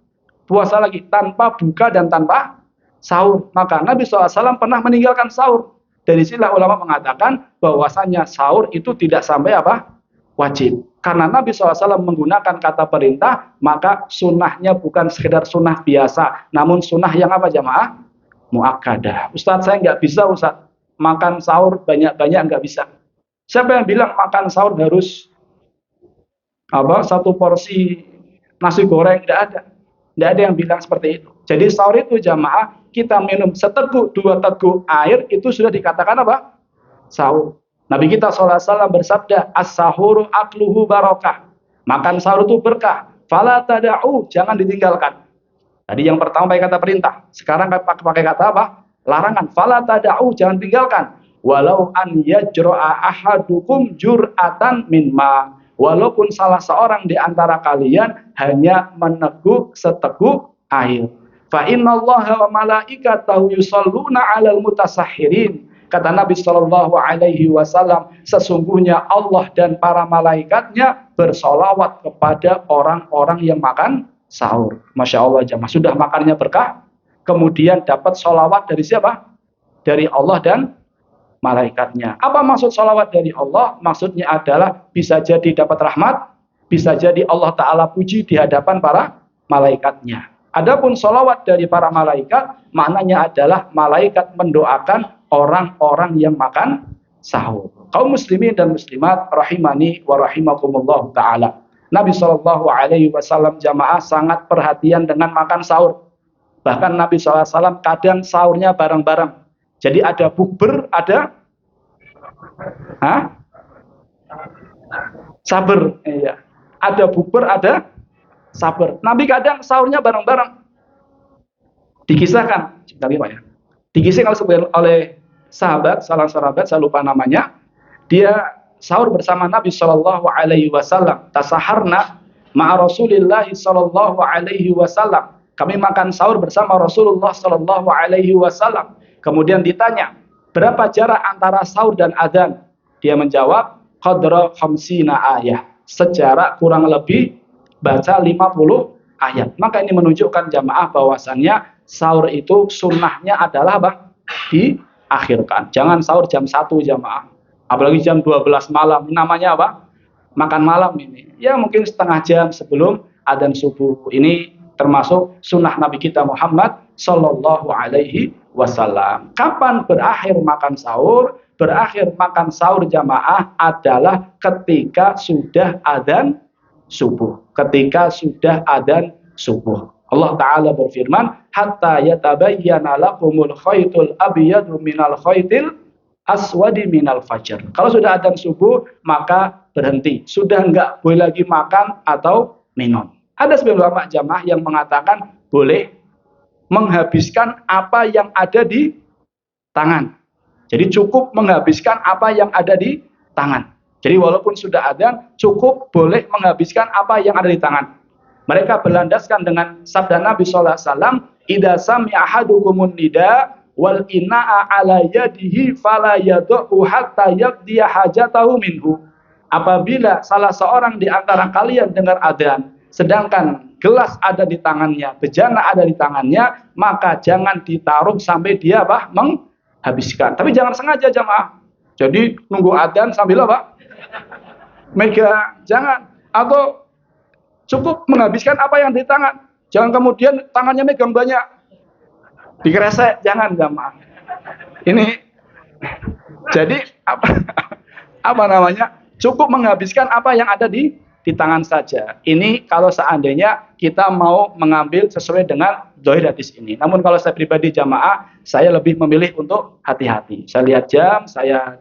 Puasa lagi tanpa buka dan tanpa sahur. Maka Nabi SAW pernah meninggalkan sahur. Dari sinilah ulama mengatakan bahwasanya sahur itu tidak sampai apa? Wajib. Karena Nabi SAW menggunakan kata perintah, maka sunnahnya bukan sekedar sunnah biasa, namun sunnah yang apa jamaah? Muakkadah. Ustadz, saya nggak bisa Ustadz makan sahur banyak-banyak, nggak bisa. Siapa yang bilang makan sahur harus satu porsi nasi goreng? Nggak ada. Nggak ada yang bilang seperti itu. Jadi sahur itu jamaah, kita minum seteguk 2 teguk air itu sudah dikatakan apa? Sahur. Nabi kita SAW bersabda, as-sahuru akluhu barokah. Makan sahur itu berkah. Fala tada'u, jangan ditinggalkan. Tadi yang pertama pakai kata perintah. Sekarang pakai kata apa? Larangan. Fala tada'u, jangan tinggalkan. Walau an yajro'a ahadukum jur'atan min ma. Walaupun salah seorang di antara kalian hanya meneguk seteguk air. Fa innallaha wa malaikatahu yusholluna 'alal mutasahhirin. Kata Nabi Shallallahu Alaihi Wasallam, sesungguhnya Allah dan para malaikatnya bersolawat kepada orang-orang yang makan sahur. Masya Allah jamaah, sudah makannya berkah, kemudian dapat solawat dari siapa? Dari Allah dan malaikatnya. Apa maksud solawat dari Allah? Maksudnya adalah bisa jadi dapat rahmat, bisa jadi Allah Ta'ala puji di hadapan para malaikatnya. Adapun solawat dari para malaikat, maknanya adalah malaikat mendoakan orang-orang yang makan sahur. Kaum muslimin dan muslimat rahimani wa rahimakumullah ta'ala. Nabi Shallallahu Alaihi Wasallam jamaah sangat perhatian dengan makan sahur. Bahkan Nabi SAW kadang sahurnya bareng-bareng. Jadi ada bukber, ada sabar. Iya. Ada bukber, ada sabar. Nabi kadang sahurnya bareng-bareng. Dikisahkan, sebentar Pak ya. Dikisahkan oleh sahabat, salah sahabat, saya lupa namanya. Dia sahur bersama Nabi Shallallahu Alaihi Wasallam. Tasaharna ma'a Rasulillah Shallallahu Alaihi Wasallam. Kami makan sahur bersama Rasulullah Shallallahu Alaihi Wasallam. Kemudian ditanya, berapa jarak antara sahur dan adzan? Dia menjawab, qadra khamsina ayah. Sejarak kurang lebih baca 50 ayat. Maka ini menunjukkan jamaah bahwasannya sahur itu sunnahnya adalah apa? Diakhirkan. Jangan sahur jam 1 jamaah. Apalagi jam 12 malam. Namanya apa? Makan malam ini. Ya mungkin setengah jam sebelum adzan subuh. Ini termasuk sunnah Nabi kita Muhammad Sallallahu Alaihi Wasallam. Kapan berakhir makan sahur? Berakhir makan sahur jamaah adalah ketika sudah adzan subuh. Ketika sudah adzan subuh. Allah Ta'ala berfirman, hatta yatabayyana lakumul khaytul abyadu minal khaytil aswadi minal fajr. Kalau sudah adzan subuh, maka berhenti. Sudah enggak boleh lagi makan atau minum. Ada sebagian ulama jamaah yang mengatakan boleh menghabiskan apa yang ada di tangan. Jadi cukup menghabiskan apa yang ada di tangan. Jadi walaupun sudah adzan, cukup boleh menghabiskan apa yang ada di tangan. Mereka berlandaskan dengan sabda Nabi sallallahu alaihi wasallam, "Idza sami'a ahadukumun nida wal ina'a ala yadihi fala yad'u hatta yaqdiya hajatahu minhu." Apabila salah seorang di antara kalian dengar adzan, sedangkan gelas ada di tangannya, bejana ada di tangannya, maka jangan ditaruh sampai dia menghabiskan. Tapi jangan sengaja jamaah. Jadi nunggu adzan sambil megang, jangan. Atau cukup menghabiskan apa yang di tangan. Jangan kemudian tangannya megang banyak. Dikresek, jangan jamaah. Ini jadi apa namanya? Cukup menghabiskan apa yang ada di tangan saja. Ini kalau seandainya kita mau mengambil sesuai dengan zahir hadis ini. Namun kalau saya pribadi jamaah, saya lebih memilih untuk hati-hati. Saya lihat jam, saya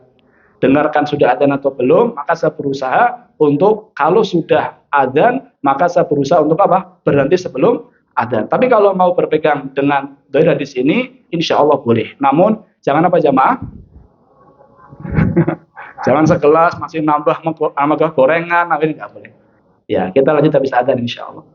dengarkan sudah adzan atau belum, maka saya berusaha untuk kalau sudah adzan, maka saya berusaha untuk berhenti sebelum adzan. Tapi kalau mau berpegang dengan zahir hadis ini, insya Allah boleh. Namun jangan jamaah? Jangan segelas masih nambah gorengan, ini nggak boleh. Ya, kita lanjut habis adzan insya Allah.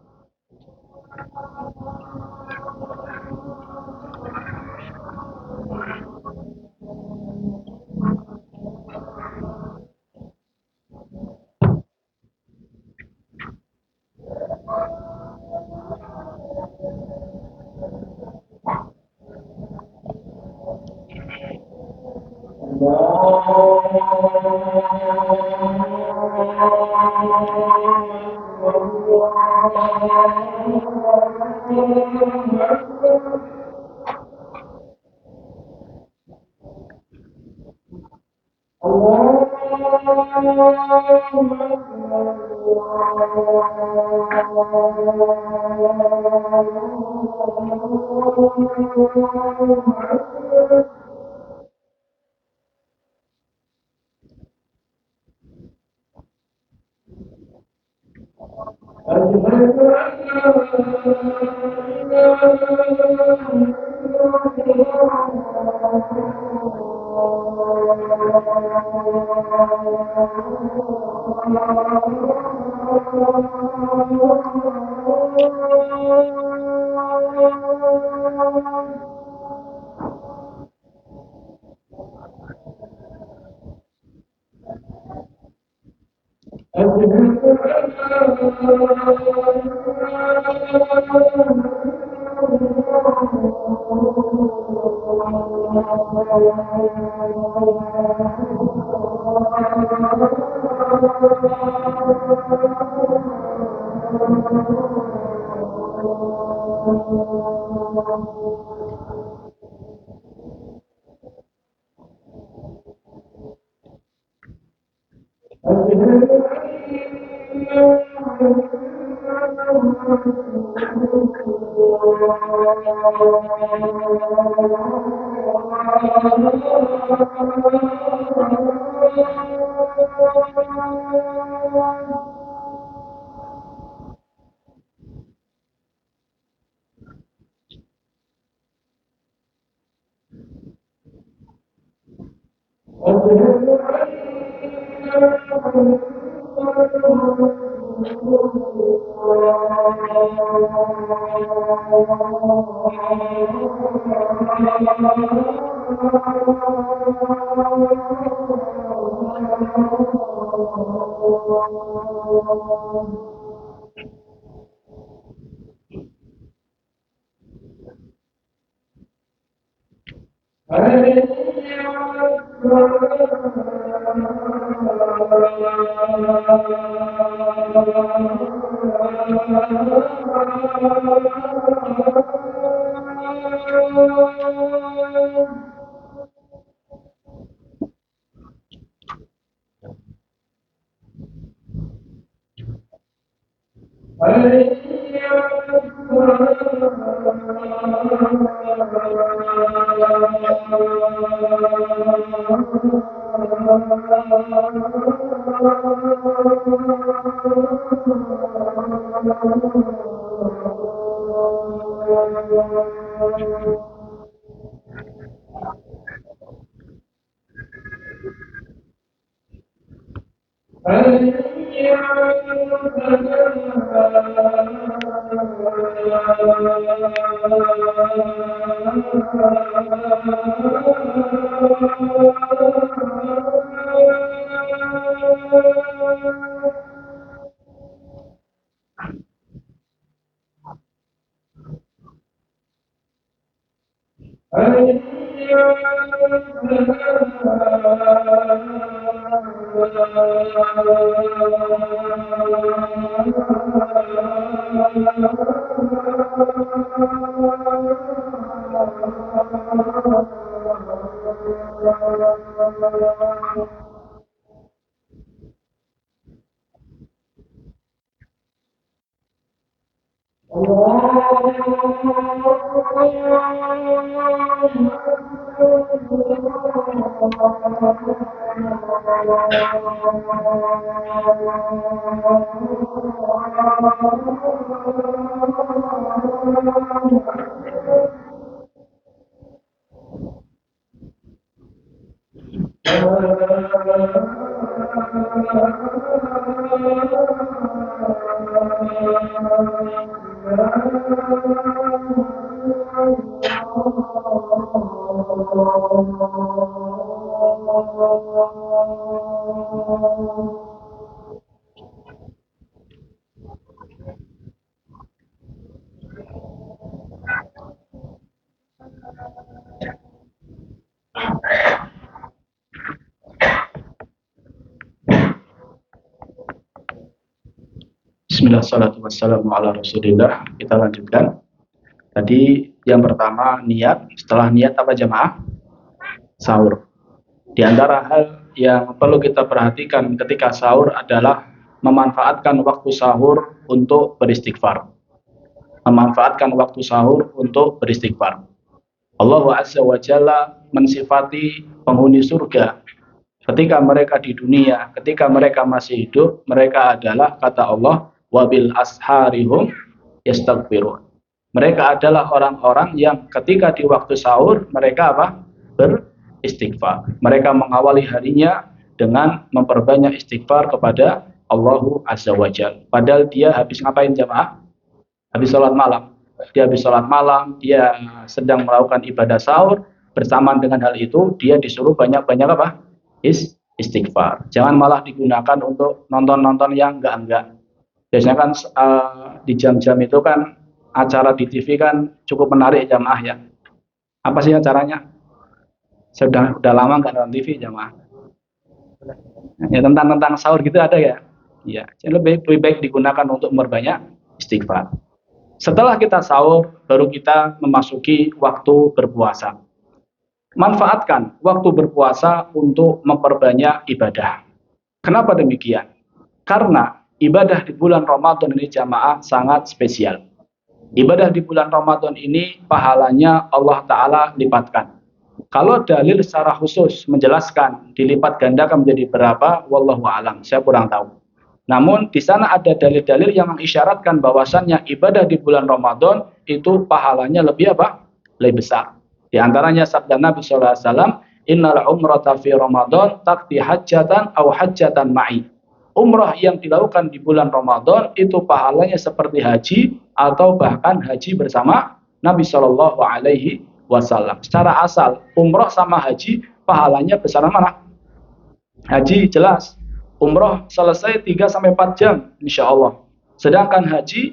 Bismillah, salatu wassalamu ala rasulillah. Kita lanjutkan. Tadi yang pertama niat, setelah niat apa jamaah? Sahur. Di antara hal yang perlu kita perhatikan ketika sahur adalah memanfaatkan waktu sahur untuk beristighfar. Memanfaatkan waktu sahur untuk beristighfar. Allah Azza wa Jalla mensifati penghuni surga ketika mereka di dunia, ketika mereka masih hidup, mereka adalah, kata Allah, wabil asharihum yastaghfirun. Mereka adalah orang-orang yang ketika di waktu sahur mereka apa? Beristighfar. Mereka mengawali harinya dengan memperbanyak istighfar kepada Allah Azza wa Jalla. Padahal dia habis ngapain jamaah? Habis sholat malam. dia habis sholat malam, dia sedang melakukan ibadah sahur, bersamaan dengan hal itu dia disuruh banyak-banyak apa? Istighfar. Jangan malah digunakan untuk nonton-nonton yang enggak-enggak. Biasanya kan di jam-jam itu kan acara di TV kan cukup menarik jamaah ya. Apa sih acaranya? Saya udah lama nggak nonton TV jamaah. Ya tentang sahur gitu ada ya. Ya, lebih baik digunakan untuk memperbanyak istighfar. Setelah kita sahur, baru kita memasuki waktu berpuasa. Manfaatkan waktu berpuasa untuk memperbanyak ibadah. Kenapa demikian? Karena ibadah di bulan Ramadan ini jamaah sangat spesial. Ibadah di bulan Ramadan ini pahalanya Allah Ta'ala lipatkan. Kalau dalil secara khusus menjelaskan dilipat gandakan menjadi berapa, wallahu a'lam, saya kurang tahu. Namun di sana ada dalil-dalil yang mengisyaratkan bahwasannya ibadah di bulan Ramadan itu pahalanya lebih apa? Lebih besar. Di antaranya sabda Nabi sallallahu alaihi wasallam, "Innal umrata fi Ramadan taqdi hajjatan aw hajjatan ma'i." Umrah yang dilakukan di bulan Ramadan itu pahalanya seperti haji atau bahkan haji bersama Nabi sallallahu alaihi wasallam. Secara asal, umrah sama haji pahalanya besar mana? Haji jelas. Umrah selesai 3 sampai 4 jam insyaallah. Sedangkan haji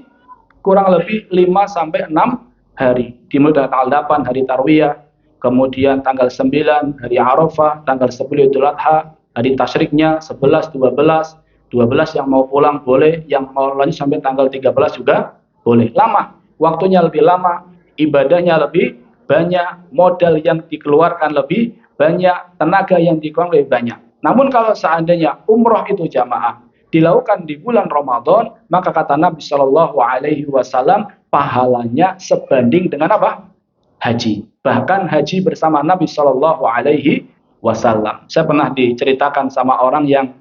kurang lebih 5 sampai 6 hari. Dimulai dari tanggal 8 hari Tarwiyah, kemudian tanggal 9 hari Arafah, tanggal 10 Idul Adha, hari tasyriknya 11, 12, 12 yang mau pulang boleh, yang mau lanjut sampai tanggal 13 juga boleh. Lama, waktunya lebih lama, ibadahnya lebih banyak, modal yang dikeluarkan lebih banyak, tenaga yang dikeluarkan lebih banyak. Namun kalau seandainya umroh itu jamaah dilakukan di bulan Ramadan, maka kata Nabi Shallallahu Alaihi Wasallam pahalanya sebanding dengan apa? Haji. Bahkan haji bersama Nabi Shallallahu Alaihi Wasallam. Saya pernah diceritakan sama orang yang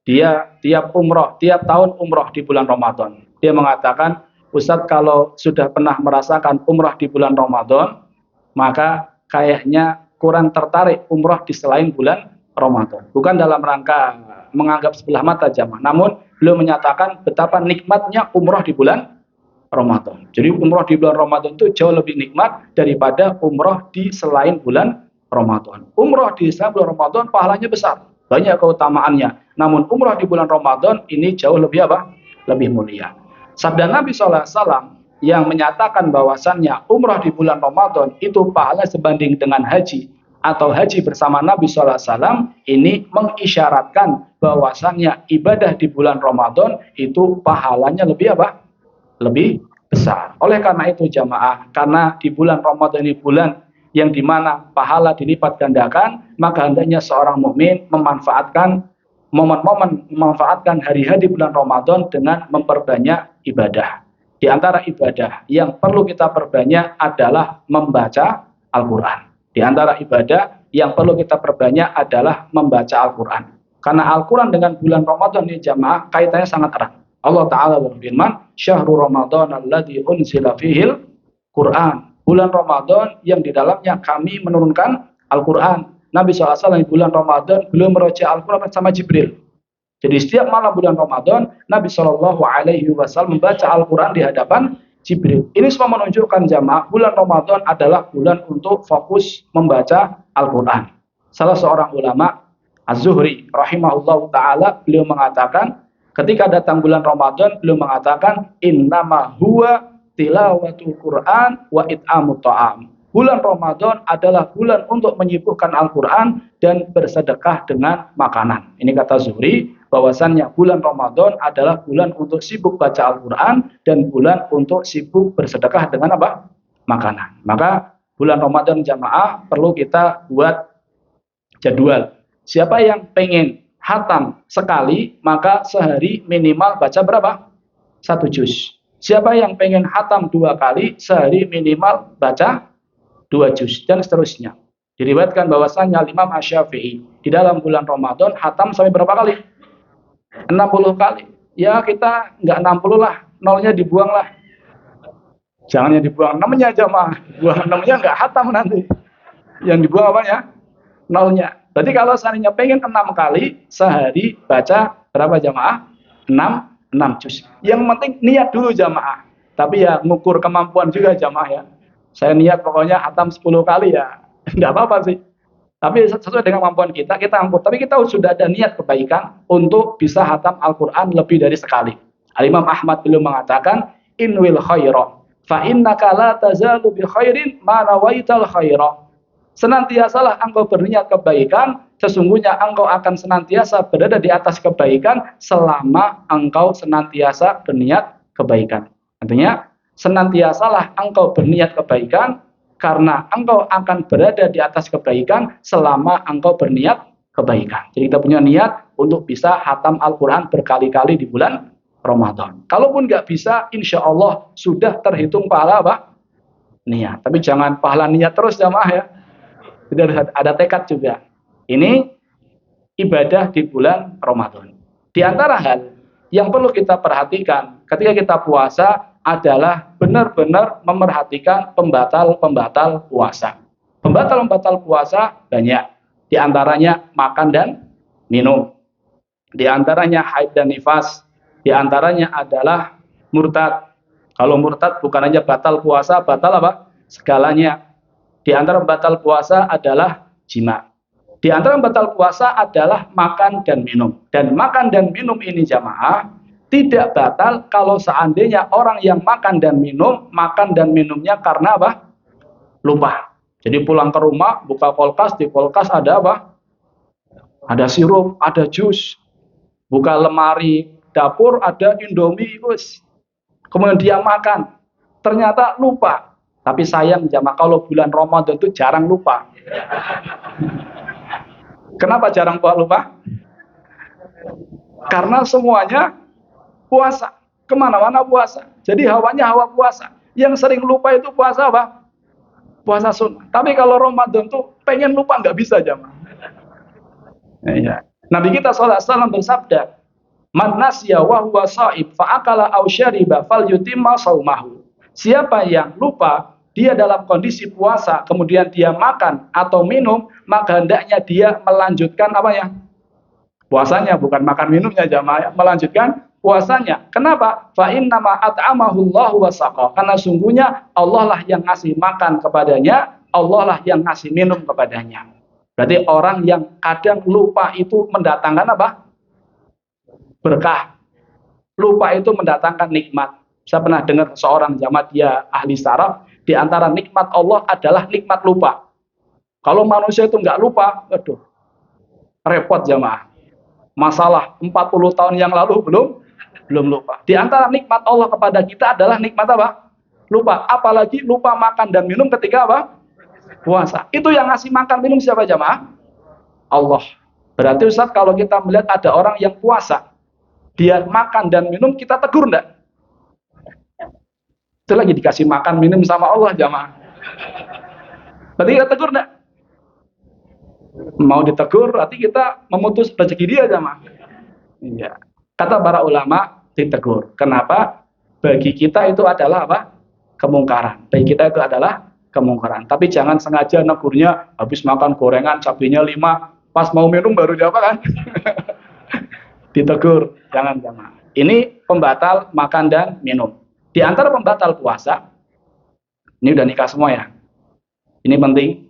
dia tiap tahun umroh di bulan Ramadan. Dia mengatakan, Ustadz kalau sudah pernah merasakan umroh di bulan Ramadan, maka kayaknya kurang tertarik umroh di selain bulan Ramadan. Bukan dalam rangka menganggap sebelah mata jamaah, namun beliau menyatakan betapa nikmatnya umroh di bulan Ramadan. Jadi umroh di bulan Ramadan itu jauh lebih nikmat daripada umroh di selain bulan Ramadan. Umroh di selain bulan Ramadan pahalanya besar, banyak keutamaannya. Namun umroh di bulan Ramadan ini jauh lebih apa? Lebih mulia. Sabda Nabi SAW yang menyatakan bahwasannya umroh di bulan Ramadan itu pahalanya sebanding dengan haji atau haji bersama Nabi SAW, ini mengisyaratkan bahwasannya ibadah di bulan Ramadan itu pahalanya lebih apa? Lebih besar. Oleh karena itu jamaah, karena di bulan Ramadan ini bulan yang dimana pahala dilipat gandakan, maka hendaknya seorang mukmin memanfaatkan momen-momen, memanfaatkan hari-hari bulan Ramadan dengan memperbanyak ibadah. Di antara ibadah yang perlu kita perbanyak adalah membaca Al-Quran. Di antara ibadah yang perlu kita perbanyak adalah membaca Al-Quran. Karena Al-Quran dengan bulan Ramadan ini jamaah kaitannya sangat erat. Allah Ta'ala berfirman, Syahrul Ramadan alladzi unzila fihil Quran. Bulan Ramadan yang di dalamnya kami menurunkan Al-Quran. Nabi SAW di bulan Ramadan belum meroja Al-Quran bersama Jibril. Jadi setiap malam bulan Ramadan, Nabi SAW membaca Al-Quran di hadapan Jibril. Ini semua menunjukkan jamaah bulan Ramadan adalah bulan untuk fokus membaca Al-Quran. Salah seorang ulama, Az-Zuhri rahimahullah ta'ala, beliau mengatakan, ketika datang bulan Ramadan, beliau mengatakan, innama huwa tilawatul Quran wa it'amut ta'am. Bulan Ramadan adalah bulan untuk menyibukkan Al-Quran dan bersedekah dengan makanan. Ini kata Zuhri, bahwasannya bulan Ramadan adalah bulan untuk sibuk baca Al-Quran dan bulan untuk sibuk bersedekah dengan apa? Makanan. Maka bulan Ramadan jamaah perlu kita buat jadwal. Siapa yang pengen hatam sekali, maka sehari minimal baca berapa? 1 juz. Siapa yang pengen hatam 2 kali, sehari minimal baca 2 juz, dan seterusnya. Diriwayatkan bahwasannya Imam Asy-Syafi'i di dalam bulan Ramadan hatam sampai berapa kali? 60 kali. Ya kita nggak 60 lah, nolnya dibuang lah. Jangan yang dibuang, namanya jamaah. Buang namanya nggak hatam nanti. Yang dibuang apanya? Nolnya. Berarti kalau seandainya pengen 6 kali, sehari baca berapa jamaah? 6 juz. Yang penting niat dulu jamaah. Tapi ya ngukur kemampuan juga jamaah ya. Saya niat pokoknya hatam 10 kali ya. Enggak apa-apa sih. Tapi sesuai dengan kemampuan kita, kita angkur. Tapi kita sudah ada niat kebaikan untuk bisa hatam Al-Quran lebih dari sekali. Al-Imam Ahmad beliau mengatakan, inwil khaira, fa innaka la tazalu bi khairin ma nawaital khaira. Senantiasalah engkau berniat kebaikan, sesungguhnya engkau akan senantiasa berada di atas kebaikan selama engkau senantiasa berniat kebaikan. Artinya, senantiasalah engkau berniat kebaikan, karena engkau akan berada di atas kebaikan selama engkau berniat kebaikan. Jadi kita punya niat untuk bisa hatam Al-Quran berkali-kali di bulan Ramadan. Kalaupun nggak bisa, insya Allah sudah terhitung pahala apa? Niat. Tapi jangan pahala niat terus jamaah ya. Jadi ada tekad juga. Ini ibadah di bulan Ramadan. Di antara hal yang perlu kita perhatikan ketika kita puasa adalah benar-benar memerhatikan pembatal-pembatal puasa. Pembatal-pembatal puasa banyak. Di antaranya makan dan minum. Di antaranya haid dan nifas. Di antaranya adalah murtad. Kalau murtad bukan hanya batal puasa, batal apa? Segalanya. Di antara batal puasa adalah jima. Di antara batal puasa adalah makan dan minum. Dan makan dan minum ini jamaah tidak batal kalau seandainya orang yang makan dan minumnya karena apa? Lupa. Jadi pulang ke rumah, buka kulkas, di kulkas ada apa? Ada sirup, ada jus. Buka lemari dapur, ada Indomie, kemudian dia makan. Ternyata lupa. Tapi sayang jamaah, kalau bulan Ramadan itu jarang lupa. Kenapa jarang lupa? Karena semuanya puasa. Kemana-mana puasa. Jadi hawanya hawa puasa. Yang sering lupa itu puasa apa? Puasa sunnah. Tapi kalau Ramadan tuh pengen lupa nggak bisa jamaah. Ya. Nabi kita SAW bersabda, man nasya wa huwa shaib fa akala aw syariba falyutimma shaumahu. Siapa yang lupa dia dalam kondisi puasa, kemudian dia makan atau minum, maka hendaknya dia melanjutkan apa ya? Puasanya, bukan makan minumnya jamaah, melanjutkan puasanya. Kenapa? Fa innama at'amahu Allahu wa saqa. Karena sungguhnya Allah lah yang ngasih makan kepadanya, Allah lah yang ngasih minum kepadanya. Berarti orang yang kadang lupa itu mendatangkan apa? Berkah. Lupa itu mendatangkan nikmat. Saya pernah dengar seorang jamaah, dia ahli saraf, di antara nikmat Allah adalah nikmat lupa. Kalau manusia itu nggak lupa, waduh, repot jamaah. Masalah 40 tahun yang lalu belum lupa. Di antara nikmat Allah kepada kita adalah nikmat apa? Lupa. Apalagi lupa makan dan minum ketika apa? Puasa. Itu yang ngasih makan minum siapa jamaah? Allah. Berarti Ustaz, kalau kita melihat ada orang yang puasa, dia makan dan minum, kita tegur enggak? Itu lagi dikasih makan minum sama Allah jamaah. Berarti kita tegur enggak? Mau ditegur, berarti kita memutus rezeki dia jamaah. Iya. Kata para ulama, ditegur. Kenapa? Bagi kita itu adalah apa? Kemungkaran. Bagi kita itu adalah kemungkaran. Tapi jangan sengaja negurnya habis makan gorengan cabenya 5, pas mau minum baru jawab kan? Ditegur, jangan jamaah. Ini pembatal makan dan minum. Di antara pembatal puasa, ini udah nikah semua ya. Ini penting,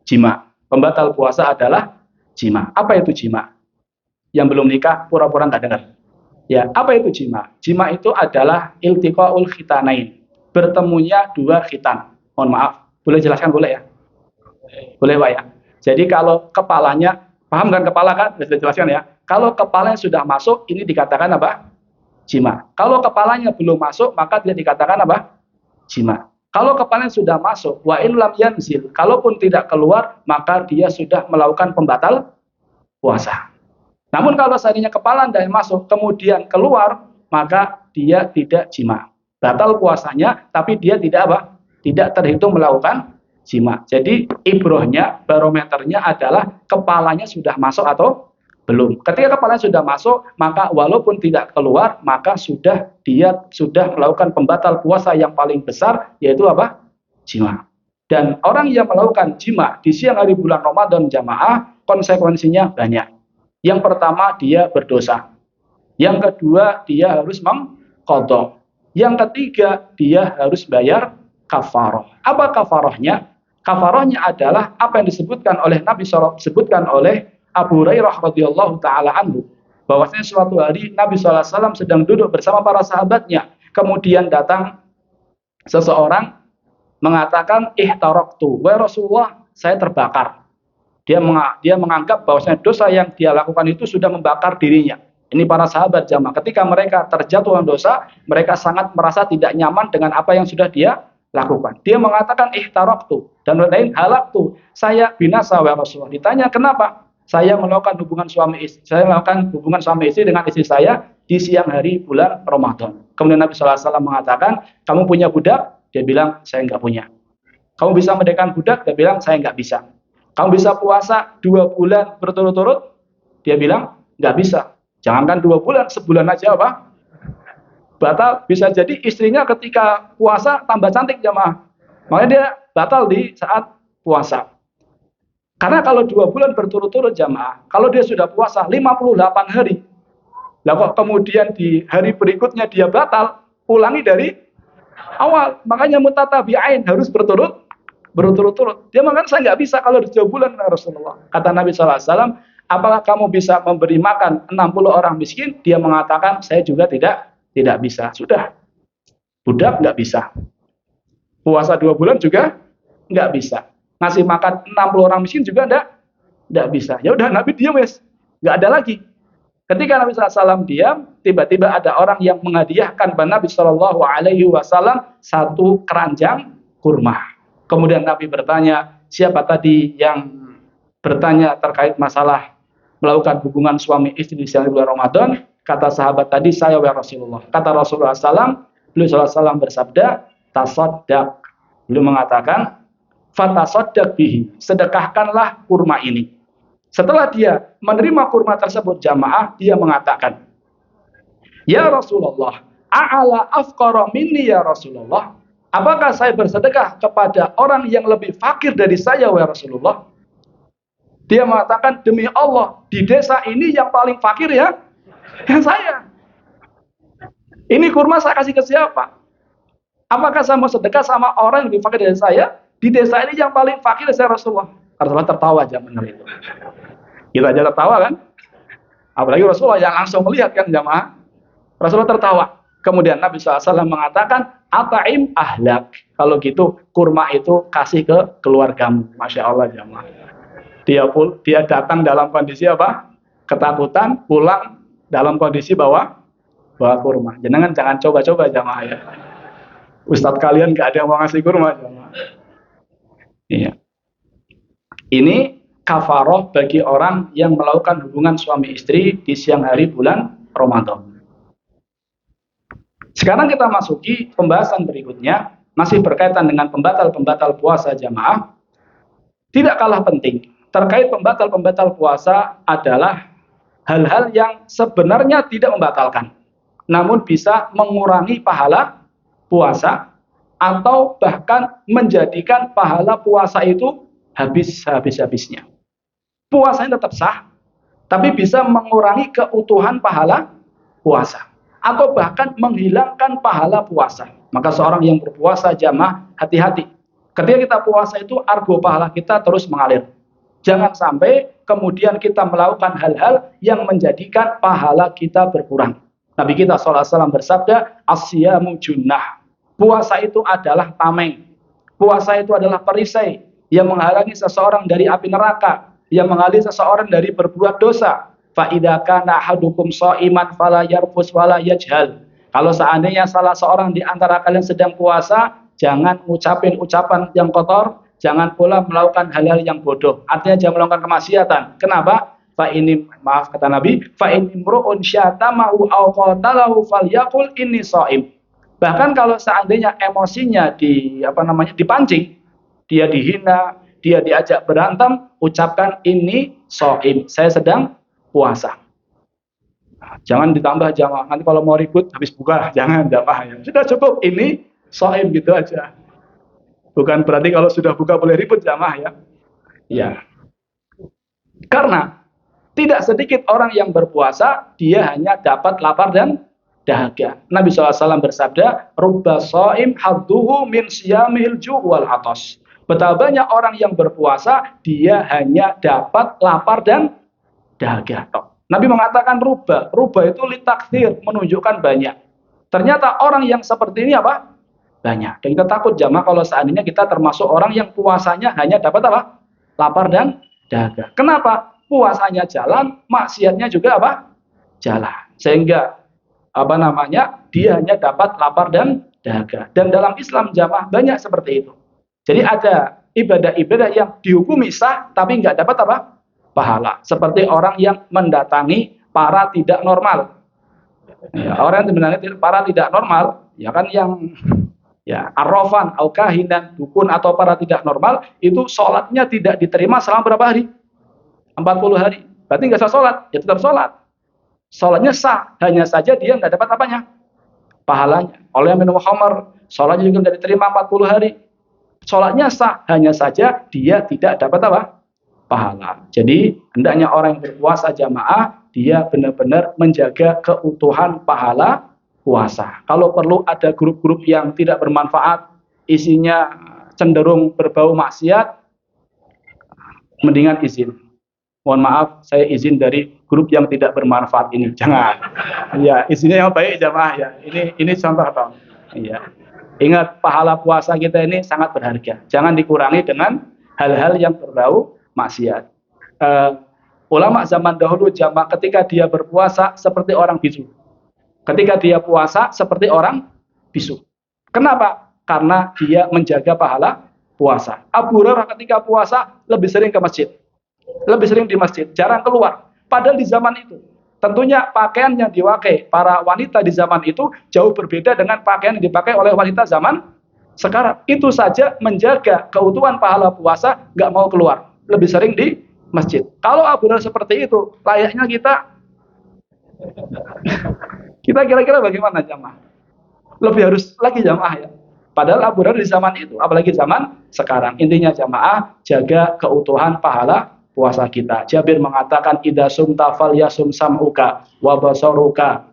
jima. Pembatal puasa adalah jima. Apa itu jima? Yang belum nikah pura-pura nggak dengar. Ya, apa itu jima? Jima itu adalah iltiqaul khitanain. Bertemunya dua khitan. Mohon maaf, boleh jelaskan boleh ya? Boleh Pak ya. Jadi kalau kepalanya, paham kan kepala kan? Bisa jelaskan ya. Kalau kepalanya sudah masuk, ini dikatakan apa? Jima. Kalau kepalanya belum masuk, maka dia dikatakan apa? Jima. Kalau kepalanya sudah masuk, wa in lam yanzil, kalaupun tidak keluar, maka dia sudah melakukan pembatal puasa. Namun kalau seandainya kepala tidak masuk, kemudian keluar, maka dia tidak jima. Batal puasanya, tapi dia tidak apa? Tidak terhitung melakukan jima. Jadi ibrohnya, barometernya adalah kepalanya sudah masuk atau belum. Ketika kepalanya sudah masuk, maka walaupun tidak keluar, maka dia sudah melakukan pembatal puasa yang paling besar, yaitu apa? Jima. Dan orang yang melakukan jima di siang hari bulan Ramadan jamaah, konsekuensinya banyak. Yang pertama, dia berdosa. Yang kedua, dia harus mengqadha. Yang ketiga, dia harus bayar kafaroh. Apa kafarohnya? Kafarohnya adalah apa yang disebutkan oleh Nabi SAW, disebutkan oleh Abu Hurairah radhiyallahu taala anhu, bahwasanya suatu hari Nabi SAW sedang duduk bersama para sahabatnya. Kemudian datang seseorang mengatakan, ihtaraktu, wahai Rasulullah, saya terbakar. Dia menganggap bahwasanya dosa yang dia lakukan itu sudah membakar dirinya. Ini para sahabat jamaah. Ketika mereka terjatuh dalam dosa, mereka sangat merasa tidak nyaman dengan apa yang sudah dia lakukan. Dia mengatakan ihtaraktu, dan lain halaktu, saya binasa wahai Rasulullah. Ditanya kenapa? Saya melakukan hubungan suami istri. Saya melakukan hubungan suami istri dengan istri saya di siang hari bulan Ramadan. Kemudian Nabi SAW mengatakan, kamu punya budak? Dia bilang, saya nggak punya. Kamu bisa merdekakan budak? Dia bilang, saya nggak bisa. Kamu bisa puasa 2 bulan berturut-turut? Dia bilang, nggak bisa. Jangankan 2 bulan, sebulan aja apa? Batal. Bisa jadi istrinya ketika puasa tambah cantik jamaah. Makanya dia batal di saat puasa. Karena kalau 2 bulan berturut-turut jamaah, kalau dia sudah puasa 58 hari, lah kok kemudian di hari berikutnya dia batal, ulangi dari awal. Makanya mutatabi'ain, harus berturut-turut. Dia mengatakan, saya nggak bisa kalau 2 bulan Rasulullah. Kata Nabi SAW, apakah kamu bisa memberi makan 60 orang miskin? Dia mengatakan, saya juga tidak bisa. Sudah, budak nggak bisa. Puasa 2 bulan juga nggak bisa. Ngasih makan 60 orang miskin juga enggak bisa. Ya udah, Nabi diam, wes. Enggak ada lagi. Ketika Nabi SAW diam, tiba-tiba ada orang yang menghadiahkan kepada Nabi SAW 1 keranjang kurma. Kemudian Nabi bertanya, siapa tadi yang bertanya terkait masalah melakukan hubungan suami istri di siang bulan Ramadan? Kata sahabat tadi, saya wahai Rasulullah. Kata Rasulullah SAW, beliau SAW bersabda, tasaddaq. Beliau mengatakan, fatasaddaq bihi, sedekahkanlah kurma ini. Setelah dia menerima kurma tersebut jamaah, dia mengatakan, ya Rasulullah, a'ala afqara minni ya Rasulullah, apakah saya bersedekah kepada orang yang lebih fakir dari saya wahai Rasulullah? Dia mengatakan, demi Allah, di desa ini yang paling fakir ya saya. Ini kurma saya kasih ke siapa? Apakah saya mau sedekah sama orang yang lebih fakir dari saya? Di desa ini yang paling fakir saya Rasulullah. Rasulullah tertawa aja mendengar itu. Kita aja tertawa kan? Apalagi Rasulullah yang langsung melihat kan jamaah. Rasulullah tertawa. Kemudian Nabi SAW mengatakan, ata'im ahlak. Kalau gitu kurma itu kasih ke keluargamu. Masya Allah jamaah. Dia datang dalam kondisi apa? Ketakutan, pulang dalam kondisi bawa kurma. Jangan coba-coba jamaah ya. Ustadz kalian gak ada yang mau ngasih kurma jamaah. Iya. Ini kafaroh bagi orang yang melakukan hubungan suami istri di siang hari bulan Ramadan. Sekarang kita masuki pembahasan berikutnya, masih berkaitan dengan pembatal-pembatal puasa jamaah. Tidak kalah penting, terkait pembatal-pembatal puasa adalah hal-hal yang sebenarnya tidak membatalkan, namun bisa mengurangi pahala puasa, atau bahkan menjadikan pahala puasa itu habis-habisnya. Puasanya tetap sah, tapi bisa mengurangi keutuhan pahala puasa, atau bahkan menghilangkan pahala puasa. Maka seorang yang berpuasa jamaah, hati-hati. Ketika kita puasa itu, argo pahala kita terus mengalir. Jangan sampai kemudian kita melakukan hal-hal yang menjadikan pahala kita berkurang. Nabi kita SAW bersabda, asyamu junnah. Puasa itu adalah tameng. Puasa itu adalah perisai yang menghalangi seseorang dari api neraka, yang menghalangi seseorang dari berbuat dosa. Fa idza kana ahadukum sha'iman fala yarfus wala yajhal. Kalau seandainya salah seorang di antara kalian sedang puasa, jangan ngucapin ucapan yang kotor, jangan pula melakukan hal-hal yang bodoh. Artinya jangan melakukan kemaksiatan. Kenapa? Maaf kata Nabi, fa in imru'un syatamahu aw qatalahu falyaqul inni sha'im. Bahkan kalau seandainya emosinya dipancing, dia dihina, dia diajak berantem, ucapkan ini sha'im, saya sedang puasa. Jangan ditambah jamaah, nanti kalau mau ribut habis buka, jangan jamaah ya. Sudah cukup, ini sha'im gitu aja. Bukan berarti kalau sudah buka boleh ribut jamaah ya. Ya. Karena tidak sedikit orang yang berpuasa, dia hanya dapat lapar dan dahaga. Nabi SAW bersabda, "Rubba shaim hadduhu min siyamil ju' wal atas." Betapa banyak orang yang berpuasa, dia hanya dapat lapar dan dahaga. Nabi mengatakan rubba. Rubba itu litakthir, menunjukkan banyak. Ternyata orang yang seperti ini apa? Banyak. Dan kita takut jamaah kalau seandainya kita termasuk orang yang puasanya hanya dapat apa? Lapar dan dahaga. Kenapa? Puasanya jalan, maksiatnya juga apa? Jalan. Sehingga dia hanya dapat lapar dan dahaga. Dan dalam Islam jamaah banyak seperti itu. Jadi ada ibadah-ibadah yang dihukumi sah tapi nggak dapat apa? Pahala. Seperti orang yang mendatangi para tidak normal. Ya, orang yang mendatangi para tidak normal, ya kan yang ya arrofan, au kahinan, dukun atau para tidak normal, itu sholatnya tidak diterima selama berapa hari? 40 hari. Berarti nggak sah sholat, ya tetap sholat. Sholatnya sah, hanya saja dia nggak dapat apanya? Pahalanya. Oleh yang minum khamar, sholatnya juga nggak diterima 40 hari. Sholatnya sah, hanya saja dia tidak dapat apa? Pahala. Jadi hendaknya orang yang berpuasa jamaah, dia benar-benar menjaga keutuhan pahala puasa. Kalau perlu ada grup-grup yang tidak bermanfaat, isinya cenderung berbau maksiat, mendingan izin. Mohon maaf, saya izin dari grup yang tidak bermanfaat ini. Jangan. Ya, izinnya yang baik jamaah ya. Ini contoh toh. Iya. Ingat pahala puasa kita ini sangat berharga. Jangan dikurangi dengan hal-hal yang berbau maksiat. Ulama zaman dahulu jamaah ketika dia berpuasa seperti orang bisu. Ketika dia puasa seperti orang bisu. Kenapa? Karena dia menjaga pahala puasa. Abu Hurairah ketika puasa lebih sering ke masjid. Lebih sering di masjid, jarang keluar. Padahal di zaman itu, tentunya pakaian yang dipakai para wanita di zaman itu jauh berbeda dengan pakaian yang dipakai oleh wanita zaman sekarang. Itu saja menjaga keutuhan pahala puasa, nggak mau keluar. Lebih sering di masjid. Kalau Abu Hurairah seperti itu, layaknya kita kira-kira bagaimana jamaah? Lebih harus lagi jamaah ya. Padahal Abu Hurairah di zaman itu, apalagi zaman sekarang. Intinya jamaah, jaga keutuhan pahala puasa kita. Jabir mengatakan, idza sumta falyasum sam'uka wa basaruka.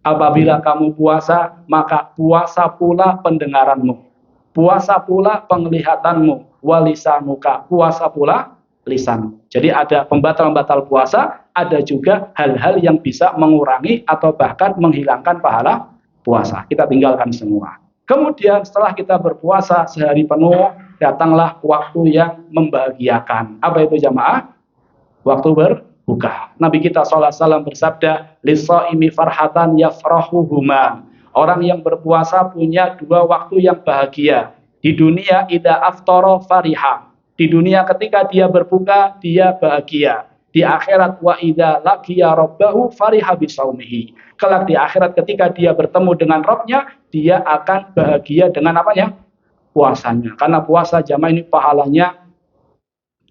Apabila kamu puasa, maka puasa pula pendengaranmu. Puasa pula penglihatanmu. Walisanuka. Puasa pula lisan. Jadi ada pembatal-pembatal puasa, ada juga hal-hal yang bisa mengurangi atau bahkan menghilangkan pahala puasa. Kita tinggalkan semua. Kemudian setelah kita berpuasa sehari penuh, datanglah waktu yang membahagiakan. Apa itu jamaah? Waktu berbuka. Nabi kita SAW bersabda, "Lis-shaimi farhatan yafrahuhuma." Orang yang berpuasa punya dua waktu yang bahagia. Di dunia idza aftara fariha. Di dunia ketika dia berbuka, dia bahagia. Di akhirat wa idza laqiya rabbahu fariha bisaumihi. Kelak di akhirat ketika dia bertemu dengan Rabb-nya, dia akan bahagia dengan apanya? Puasanya. Karena puasa jamaah ini pahalanya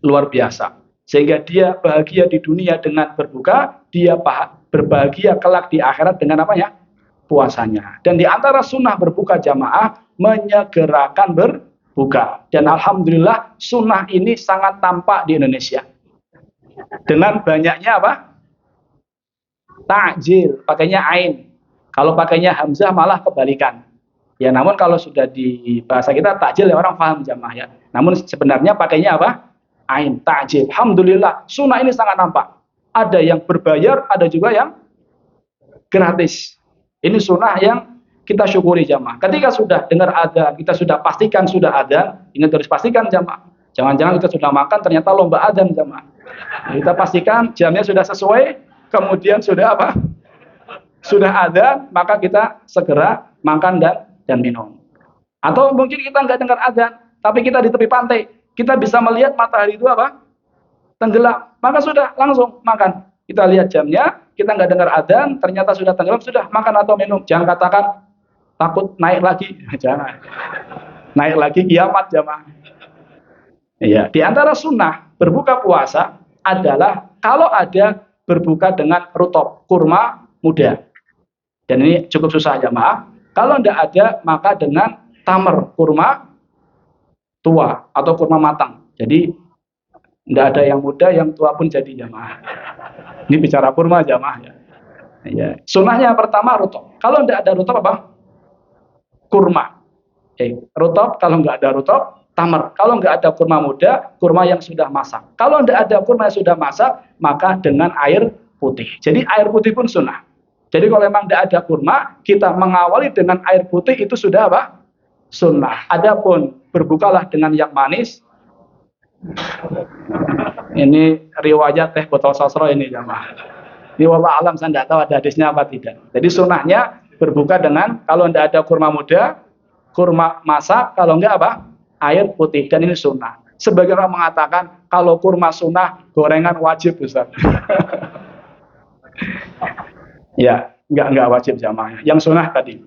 luar biasa. Sehingga dia bahagia di dunia dengan berbuka, dia berbahagia kelak di akhirat dengan apanya? Puasanya. Dan di antara sunnah berbuka jamaah, menyegerakan berbuka. Dan alhamdulillah sunnah ini sangat tampak di Indonesia. Dengan banyaknya apa? Ta'jil, pakainya ain. Kalau pakainya hamzah malah kebalikan. Ya, namun kalau sudah di bahasa kita ta'jil ya orang paham jamaah ya. Namun sebenarnya pakainya apa? Ain, ta'jil. Alhamdulillah, sunnah ini sangat nampak. Ada yang berbayar, ada juga yang gratis. Ini sunnah yang kita syukuri jamaah. Ketika sudah dengar adzan, kita sudah pastikan sudah adzan, ingat harus pastikan jamaah. Jangan-jangan kita sudah makan ternyata lomba adzan jamaah. Kita pastikan jamnya sudah sesuai, kemudian sudah apa? Sudah adzan, maka kita segera makan dan minum. Atau mungkin kita nggak dengar adzan, tapi kita di tepi pantai, kita bisa melihat matahari itu apa? Tenggelam. Maka sudah langsung makan. Kita lihat jamnya, kita nggak dengar adzan, ternyata sudah tenggelam, sudah makan atau minum. Jangan katakan takut naik lagi, jangan. Naik lagi kiamat jamaah. Ya, di antara sunnah berbuka puasa adalah kalau ada berbuka dengan rutop, kurma muda. Dan ini cukup susah jamaah. Kalau tidak ada, maka dengan tamar, kurma tua atau kurma matang. Jadi tidak ada yang muda, yang tua pun jadi jamaah. Ini bicara kurma jamaah ya. Ya. Sunnahnya yang pertama rutop. Kalau tidak ada rutop apa? Kurma. Rutop, kalau nggak ada rutop, tamar. Kalau nggak ada kurma muda, kurma yang sudah masak. Kalau nggak ada kurma yang sudah masak, maka dengan air putih. Jadi air putih pun sunnah. Jadi kalau memang tidak ada kurma, kita mengawali dengan air putih itu sudah apa? Sunnah. Adapun berbukalah dengan yang manis. Ini riwayat teh botol sosro ini jamaah. Ini wallah alam, saya tidak tahu ada hadisnya apa tidak. Jadi sunnahnya berbuka dengan kalau tidak ada kurma muda, kurma masak, kalau enggak apa? Air putih. Dan ini sunnah. Sebagian orang mengatakan kalau kurma sunnah, gorengan wajib, Ustaz. Ya, enggak wajib jamaah. Yang sunnah tadi.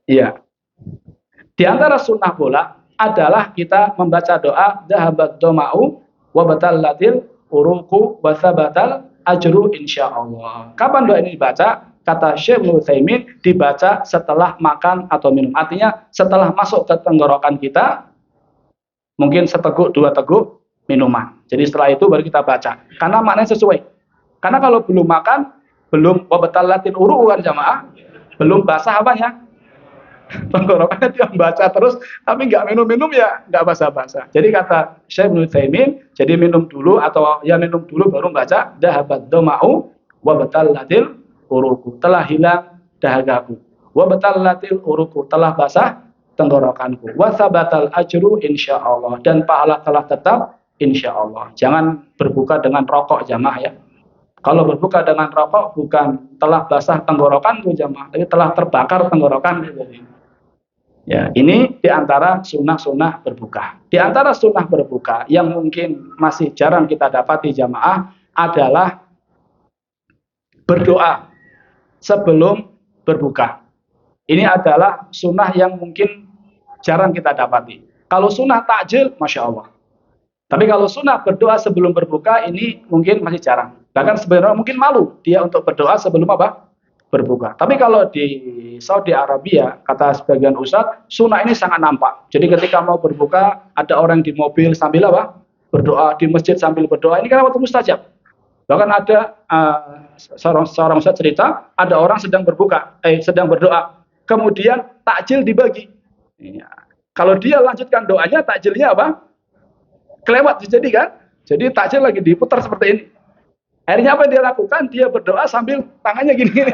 Iya. Di antara sunnah pula adalah kita membaca doa dhahabat doma'u wa batallatil uruku wa thabatal ajru insyaallah. Kapan doa ini dibaca? Kata Syekh Utsaimin, dibaca setelah makan atau minum. Artinya setelah masuk ke tenggorokan kita, mungkin seteguk dua teguk minuman. Jadi setelah itu baru kita baca. Karena maknanya sesuai. Karena kalau belum makan, belum wabatallatil uruku kan jamaah, belum basah apanya? Tenggorokannya dia baca terus, tapi nggak minum-minum ya nggak basah-basah. Jadi kata Syekh Utsaimin, jadi minum dulu atau ya minum dulu baru baca dhahabat doma'u wa batallatil uruku, telah hilang dahagaku, wa batallatil uruku, telah basah tenggorokanku, wa sabatal ajru insyaallah, dan pahala telah tetap insyaallah. Jangan berbuka dengan rokok jamaah ya. Kalau berbuka dengan rokok bukan telah basah tenggorokanku jamaah, tapi telah terbakar tenggorokanku. Ya, ini diantara sunnah-sunnah berbuka. Di antara sunnah berbuka yang mungkin masih jarang kita dapati jamaah adalah berdoa sebelum berbuka. Ini adalah sunnah yang mungkin jarang kita dapati. Kalau sunnah takjil, Masya Allah. Tapi kalau sunnah berdoa sebelum berbuka, ini mungkin masih jarang. Bahkan sebenarnya mungkin malu dia untuk berdoa sebelum apa? Berbuka. Tapi kalau di Saudi Arabia, kata sebagian ustadz, sunnah ini sangat nampak. Jadi ketika mau berbuka, ada orang di mobil sambil apa? Berdoa, di masjid sambil berdoa. Ini kan waktu mustajab. Bahkan ada seorang ustadz cerita, ada orang sedang sedang berdoa. Kemudian takjil dibagi. Ya. Kalau dia lanjutkan doanya, takjilnya apa? Kelewat jadi kan? Jadi takjil lagi diputar seperti ini. Akhirnya apa yang dia lakukan? Dia berdoa sambil tangannya gini-gini.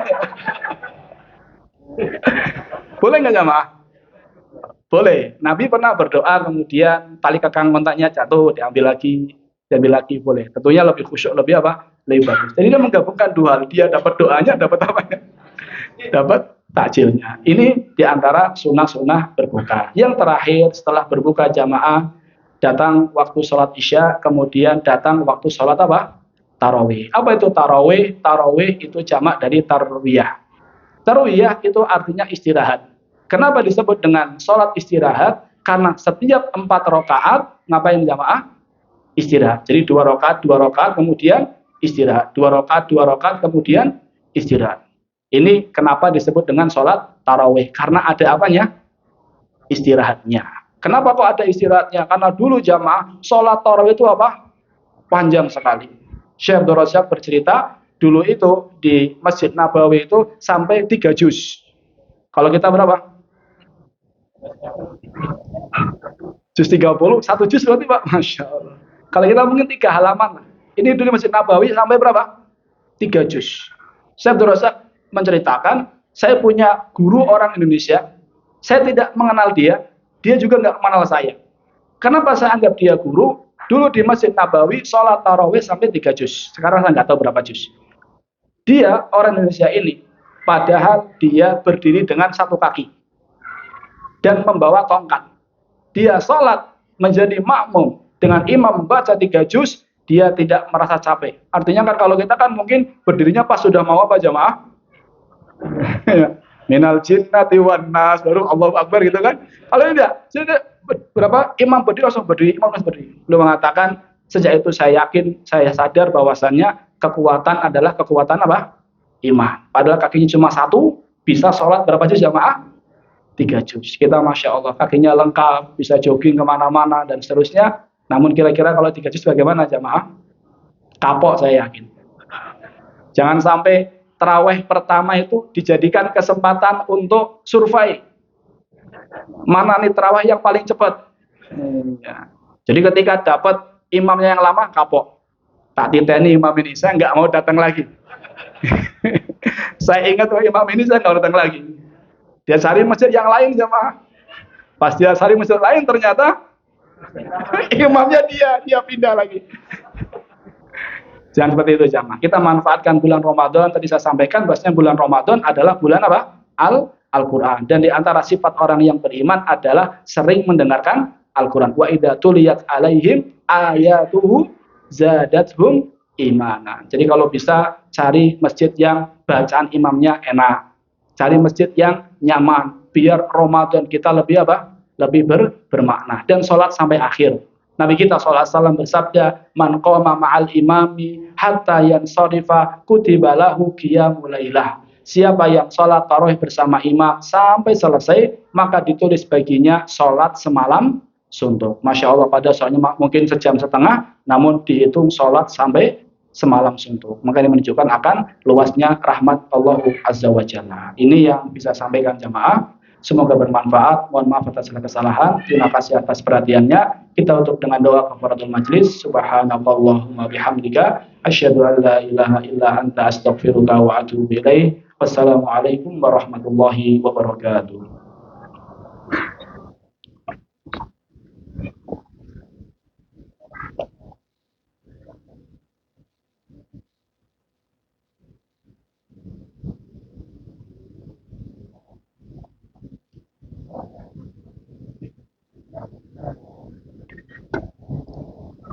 Boleh nggak jamaah? Boleh. Nabi pernah berdoa kemudian tali kekang kontaknya jatuh, diambil lagi, boleh. Tentunya lebih khusyuk, lebih apa? Lebih bagus. Jadi dia menggabungkan dua hal. Dia dapat doanya, dapat apanya? Dapat takjilnya. Ini diantara sunnah-sunnah berbuka. Yang terakhir setelah berbuka jamaah, datang waktu sholat isya, kemudian datang waktu sholat apa? Tarawih. Apa itu tarawih? Tarawih itu jamak dari tarwiyah. Tarwiyah itu artinya istirahat. Kenapa disebut dengan sholat istirahat? Karena setiap 4 rakaat ngapain jamaah? Istirahat. Jadi 2 rakaat kemudian istirahat. 2 rakaat kemudian istirahat. Ini kenapa disebut dengan sholat tarawih? Karena ada apanya? Istirahatnya. Kenapa kok ada istirahatnya? Karena dulu jamaah sholat tarawih itu apa? Panjang sekali. Syekh Abdul Razak bercerita, dulu itu di Masjid Nabawi itu sampai 3 juz. Kalau kita berapa? Juz 30, 1 juz berarti Pak? Masya Allah. Kalau kita mungkin 3 halaman. Ini dulu Masjid Nabawi sampai berapa? 3 juz. Syekh Abdul Razak menceritakan, saya punya guru orang Indonesia, saya tidak mengenal dia juga nggak mengenal saya. Kenapa saya anggap dia guru? Dulu di Masjid Nabawi, sholat tarawih sampai 3 juz. Sekarang saya nggak tahu berapa juz. Dia, orang Indonesia ini, padahal dia berdiri dengan 1 kaki. Dan membawa tongkat. Dia sholat menjadi makmum dengan imam membaca 3 juz, dia tidak merasa capek. Artinya kan kalau kita kan mungkin berdirinya pas sudah mau apa jamaah? Minal jinnati wan nas, baru Allahu Akbar gitu kan. Kalau tidak, berapa imam berdiri langsung berdiri, imam langsung berdiri. Beliau mengatakan, sejak itu saya yakin, saya sadar bahwasannya kekuatan adalah kekuatan apa? Iman. Padahal kakinya cuma 1, bisa sholat berapa juz jamaah? 3 juz. Kita Masya Allah, kakinya lengkap, bisa jogging kemana-mana dan seterusnya. Namun kira-kira kalau 3 juz bagaimana jamaah? Kapok saya yakin. Jangan sampai Tarawih pertama itu dijadikan kesempatan untuk survei. Mana nih tarawih yang paling cepat? Ya. Jadi ketika dapat imamnya yang lama, kapok. Tak titeni imam ini, saya nggak mau datang lagi. Saya ingat imam ini saya nggak datang lagi. Dia cari masjid yang lain jamaah. Pas dia cari masjid lain ternyata imamnya dia pindah lagi. Jangan seperti itu jamaah. Kita manfaatkan bulan Ramadan. Tadi saya sampaikan bahwasanya bulan Ramadan adalah bulan apa? Al-Qur'an. Dan di antara sifat orang yang beriman adalah sering mendengarkan Al-Qur'an. Wa idza tuliyat alaihim ayatuhu zadathum imana. Jadi kalau bisa cari masjid yang bacaan imamnya enak. Cari masjid yang nyaman biar Ramadan kita lebih apa? Lebih bermakna dan sholat sampai akhir. Nabi kita SAW bersabda, "Man qama ma'al imami hatta yansarifa kutiba lahu qiyamul lailah." Siapa yang sholat tarawih bersama imam sampai selesai, maka ditulis baginya sholat semalam suntuk. Masya Allah, pada soalnya mungkin sejam setengah, namun dihitung sholat sampai semalam suntuk. Maka ini menunjukkan akan luasnya rahmat Allah Azza wa Jalla. Ini yang bisa sampaikan jamaah. Semoga bermanfaat. Mohon maaf atas segala kesalahan. Terima kasih atas perhatiannya. Kita tutup dengan doa kafaratul majlis. Subhanallahumma bihamdika asyhadu an la ilaha illa anta astaghfiruka wa atubu ilaik. Wassalamualaikum warahmatullahi wabarakatuh.